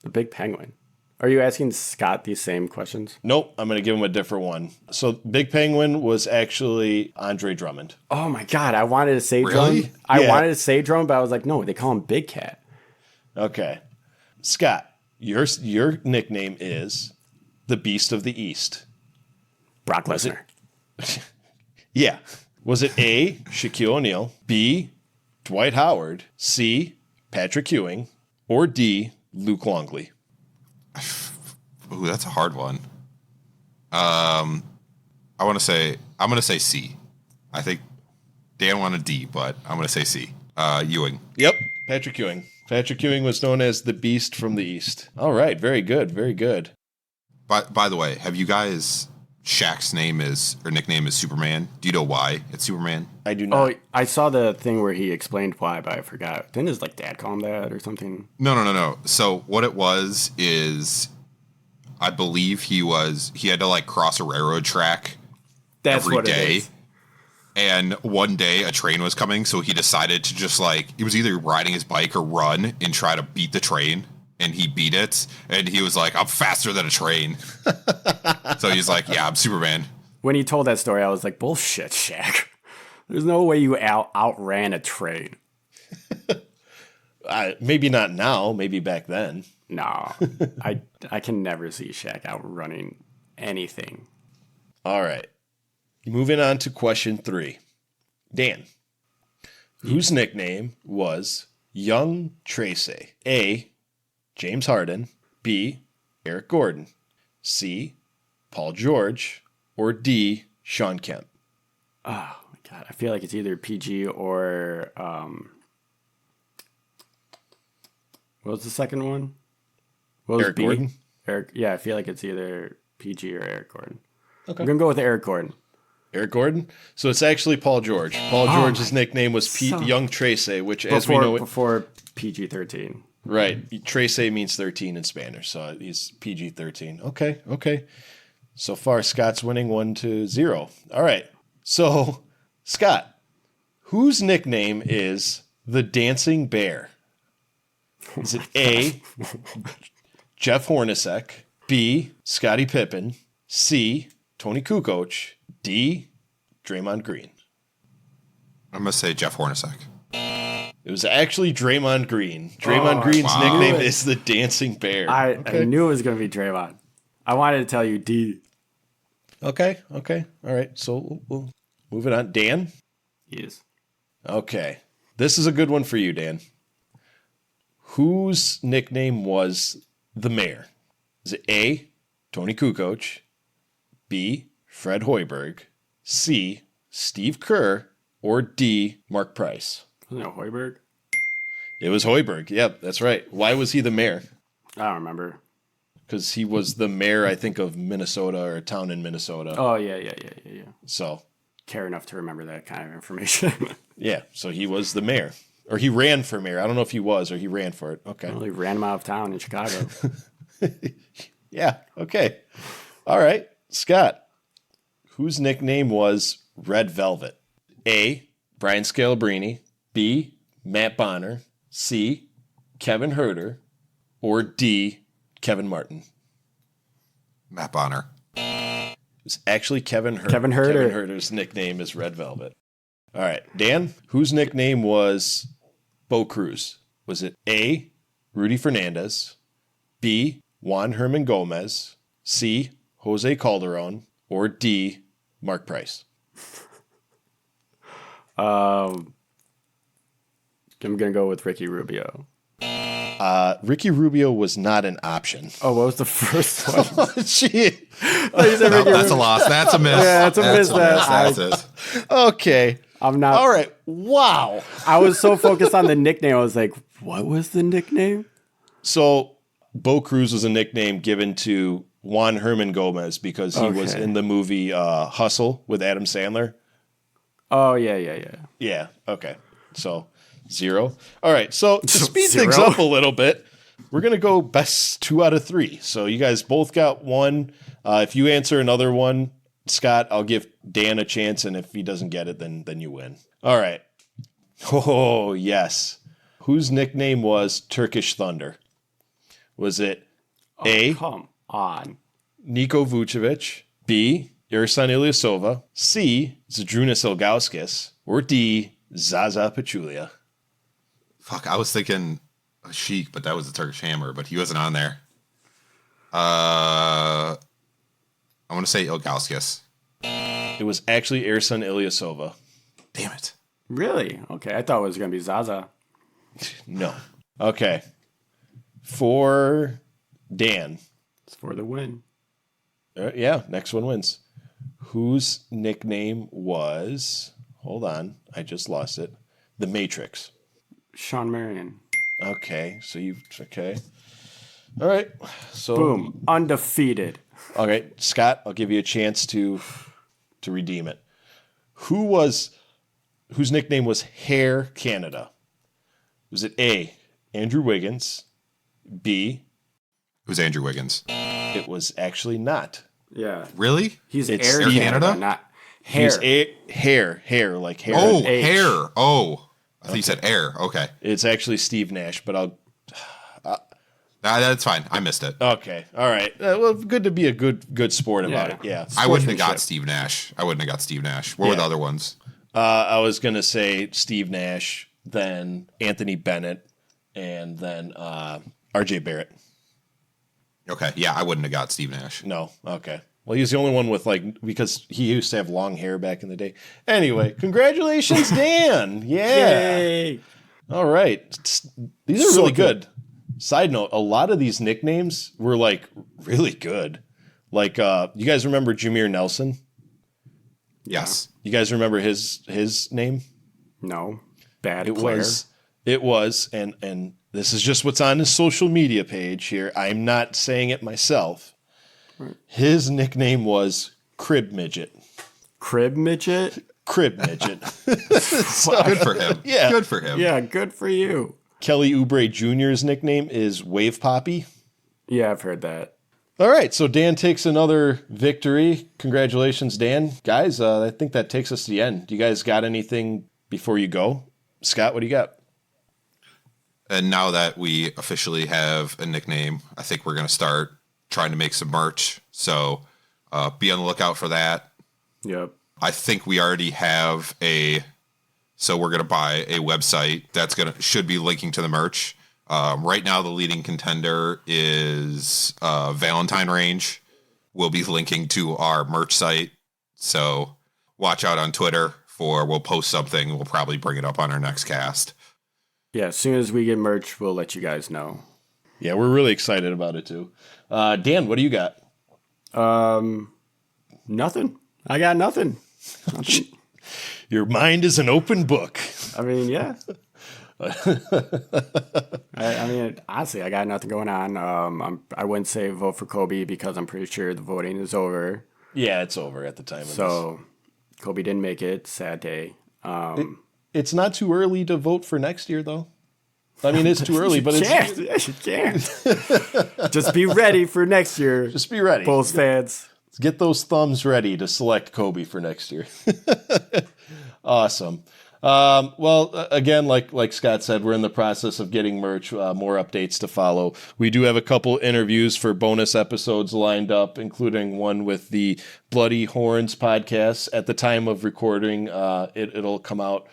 The Big Penguin. Are you asking Scott these same questions? Nope, I'm going to give him a different one. So Big Penguin was actually Andre Drummond. Oh my God, I wanted to say Really? Drummond. I wanted to say Drummond, but I was like, no, they call him Big Cat. Okay. Scott, your nickname is the Beast of the East. Brock Lesnar. Yeah. Was it A, Shaquille O'Neal, B, Dwight Howard, C, Patrick Ewing, or D, Luke Longley? Ooh, that's a hard one. I'm gonna say C. I think Dan wanted D, but I'm gonna say C. Ewing. Yep, Patrick Ewing. Patrick Ewing was known as the Beast from the East. All right, very good, very good. By the way, have you guys Shaq's nickname is Superman? Do you know why it's Superman? I do not. Oh, I saw the thing where he explained why, but I forgot. Didn't his dad call him that or something? No. So what it was is, I believe he had to cross a railroad track every day. And one day a train was coming, so he decided to just he was either riding his bike or run and try to beat the train. And he beat it, and he was like, I'm faster than a train. So he's like, yeah, I'm Superman. When he told that story, I was like, bullshit, Shaq. There's no way you outran a train. Maybe not now, maybe back then. No, I can never see Shaq outrunning anything. All right. Moving on to question 3. Dan, whose nickname was Young Tracy? A, James Harden, B, Eric Gordon, C, Paul George, or D, Sean Kemp? Oh, my God. I feel like it's either PG or... what was the second one? What was Eric B? Gordon? Yeah, I feel like it's either PG or Eric Gordon. Okay. I'm going to go with Eric Gordon. Eric Gordon? So it's actually Paul George. Paul George's nickname was Young Tracy, which as we know... Before PG-13. Right. Tracy means 13 in Spanish, so he's PG-13. Okay. So far, Scott's winning 1-0. All right. So, Scott, whose nickname is the Dancing Bear? Is it A, Jeff Hornacek, B, Scottie Pippen, C, Tony Kukoc, D, Draymond Green? I'm going to say Jeff Hornacek. It was actually Draymond Green. Draymond Green's nickname is the Dancing Bear. I knew it was going to be Draymond. I wanted to tell you D. Okay. All right. So we'll move it on. Dan? Yes. Okay. This is a good one for you, Dan. Whose nickname was the Mayor? Is it A, Tony Kukoc, B, Fred Hoiberg, C, Steve Kerr, or D, Mark Price? Wasn't it Hoiberg? It was Hoiberg. Yep, that's right. Why was he the mayor? I don't remember. Because he was the mayor, I think, of Minnesota or a town in Minnesota. Oh, yeah. So. Care enough to remember that kind of information. Yeah, so he was the mayor. Or he ran for mayor. I don't know if he was or he ran for it. Okay. Well, he ran him out of town in Chicago. Yeah, okay. All right. Scott, whose nickname was Red Velvet? A, Brian Scalabrine, B, Matt Bonner, C, Kevin Herter, or D, Kevin Martin? Matt Bonner. It's actually Kevin Herter. Kevin Herter. Kevin Herter's nickname is Red Velvet. All right. Dan, whose nickname was Bo Cruz? Was it A, Rudy Fernandez, B, Juan Herman Gomez, C, Jose Calderon, or D, Mark Price? I'm going to go with Ricky Rubio. Ricky Rubio was not an option. Oh, what was the first one? Oh, shit. That's a loss. That's a miss. Yeah, that's a miss. That's it. Okay. I'm not. All right. Wow. I was so focused on the nickname. I was like, what was the nickname? So Bo Cruz was a nickname given to Juan Herman Gomez because he was in the movie Hustle with Adam Sandler. Oh, yeah. Yeah. Okay. So 0. All right. So to speed 0? things up a little bit, we're going to go best 2 out of 3. So you guys both got 1. If you answer another one, Scott, I'll give Dan a chance. And if he doesn't get it, then you win. All right. Oh, yes. Whose nickname was Turkish Thunder? Was it A, Come on. Niko Vucevic, B, Ersan Ilyasova, C, Zdrunas Ilgauskas, or D, Zaza Pachulia? Fuck, I was thinking a Sheik, but that was the Turkish Hammer, but he wasn't on there. I want to say Ilgauskas. It was actually Ersan Ilyasova. Damn it. Really? Okay, I thought it was going to be Zaza. No. Okay. For Dan. It's for the win. Yeah, next one wins. Whose nickname was... Hold on, I just lost it. The Matrix. Sean Marion. Okay, so you... Okay. All right. So... Boom. Undefeated. Okay, Scott, I'll give you a chance to redeem it. Whose nickname was Hair Canada? Was it A, Andrew Wiggins, B? It was Andrew Wiggins. It was actually not. Yeah. Really? He's It's Air Steve- Canada, Canada? not hair. Hair, like hair. Oh, H. hair. Oh, I thought you said air. Okay. It's actually Steve Nash, but I'll... Nah, that's fine. I missed it. Okay, all right. Well, good to be a good sport about it. Yeah. I wouldn't have got Sportsmanship. Steve Nash. What were the other ones? I was going to say Steve Nash, then Anthony Bennett, and then RJ Barrett. Okay. Yeah, I wouldn't have got Steve Nash. No. Okay. Well, he's the only one with because he used to have long hair back in the day. Anyway, congratulations, Dan. Yeah. Yay. All right. These are So really good. good. Side note, a lot of these nicknames were like really good. Like you guys remember Jameer Nelson? Yes. You guys remember his name? No. Bad It player. was, and this is just what's on his social media page here. I'm not saying it myself. His nickname was Crib Midget. Crib midget? Crib Midget. Good for him. Yeah. Good for him. Yeah, good for you. Kelly Oubre Jr.'s nickname is Wave Poppy. Yeah, I've heard that. All right, so Dan takes another victory. Congratulations, Dan. Guys, I think that takes us to the end. Do you guys got anything before you go? Scott, what do you got? And now that we officially have a nickname, I think we're going to start trying to make some merch. So be on the lookout for that. Yep. I think we already have so we're going to buy a website that's should be linking to the merch. Right now, the leading contender is Valentine Range. We'll be linking to our merch site. So watch out on Twitter we'll post something. We'll probably bring it up on our next cast. Yeah, as soon as we get merch, we'll let you guys know. Yeah, we're really excited about it too. Dan, what do you got? Nothing. I got nothing. Your mind is an open book. I mean, yeah. I mean, honestly, I got nothing going on. I wouldn't say vote for Kobe because I'm pretty sure the voting is over. Yeah, it's over at the time of So Kobe didn't make it. Sad day. this. It's not too early to vote for next year, though. I mean, it's too early, but Can't. Yes, you can't. Just be ready for next year. just be ready. Bulls fans. Get those thumbs ready to select Kobe for next year. Awesome. Well, again, like Scott said, we're in the process of getting merch, more updates to follow. We do have a couple interviews for bonus episodes lined up, including one with the Bloody Horns podcast. At the time of recording, it'll come out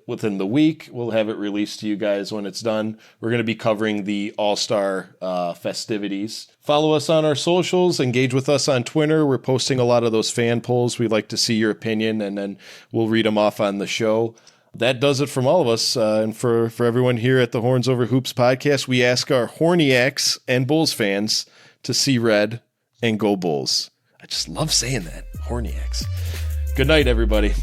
within the week. We'll have it released to you guys when it's done. We're going to be covering the All-Star festivities. Follow us on our socials. Engage with us on Twitter. We're posting a lot of those fan polls. We'd like to see your opinion, and then we'll read them off on the show. That does it from all of us. And for everyone here at the Horns Over Hoops podcast, we ask our Horniacs and Bulls fans to see red and go Bulls. I just love saying that. Horniacs. Good night, everybody.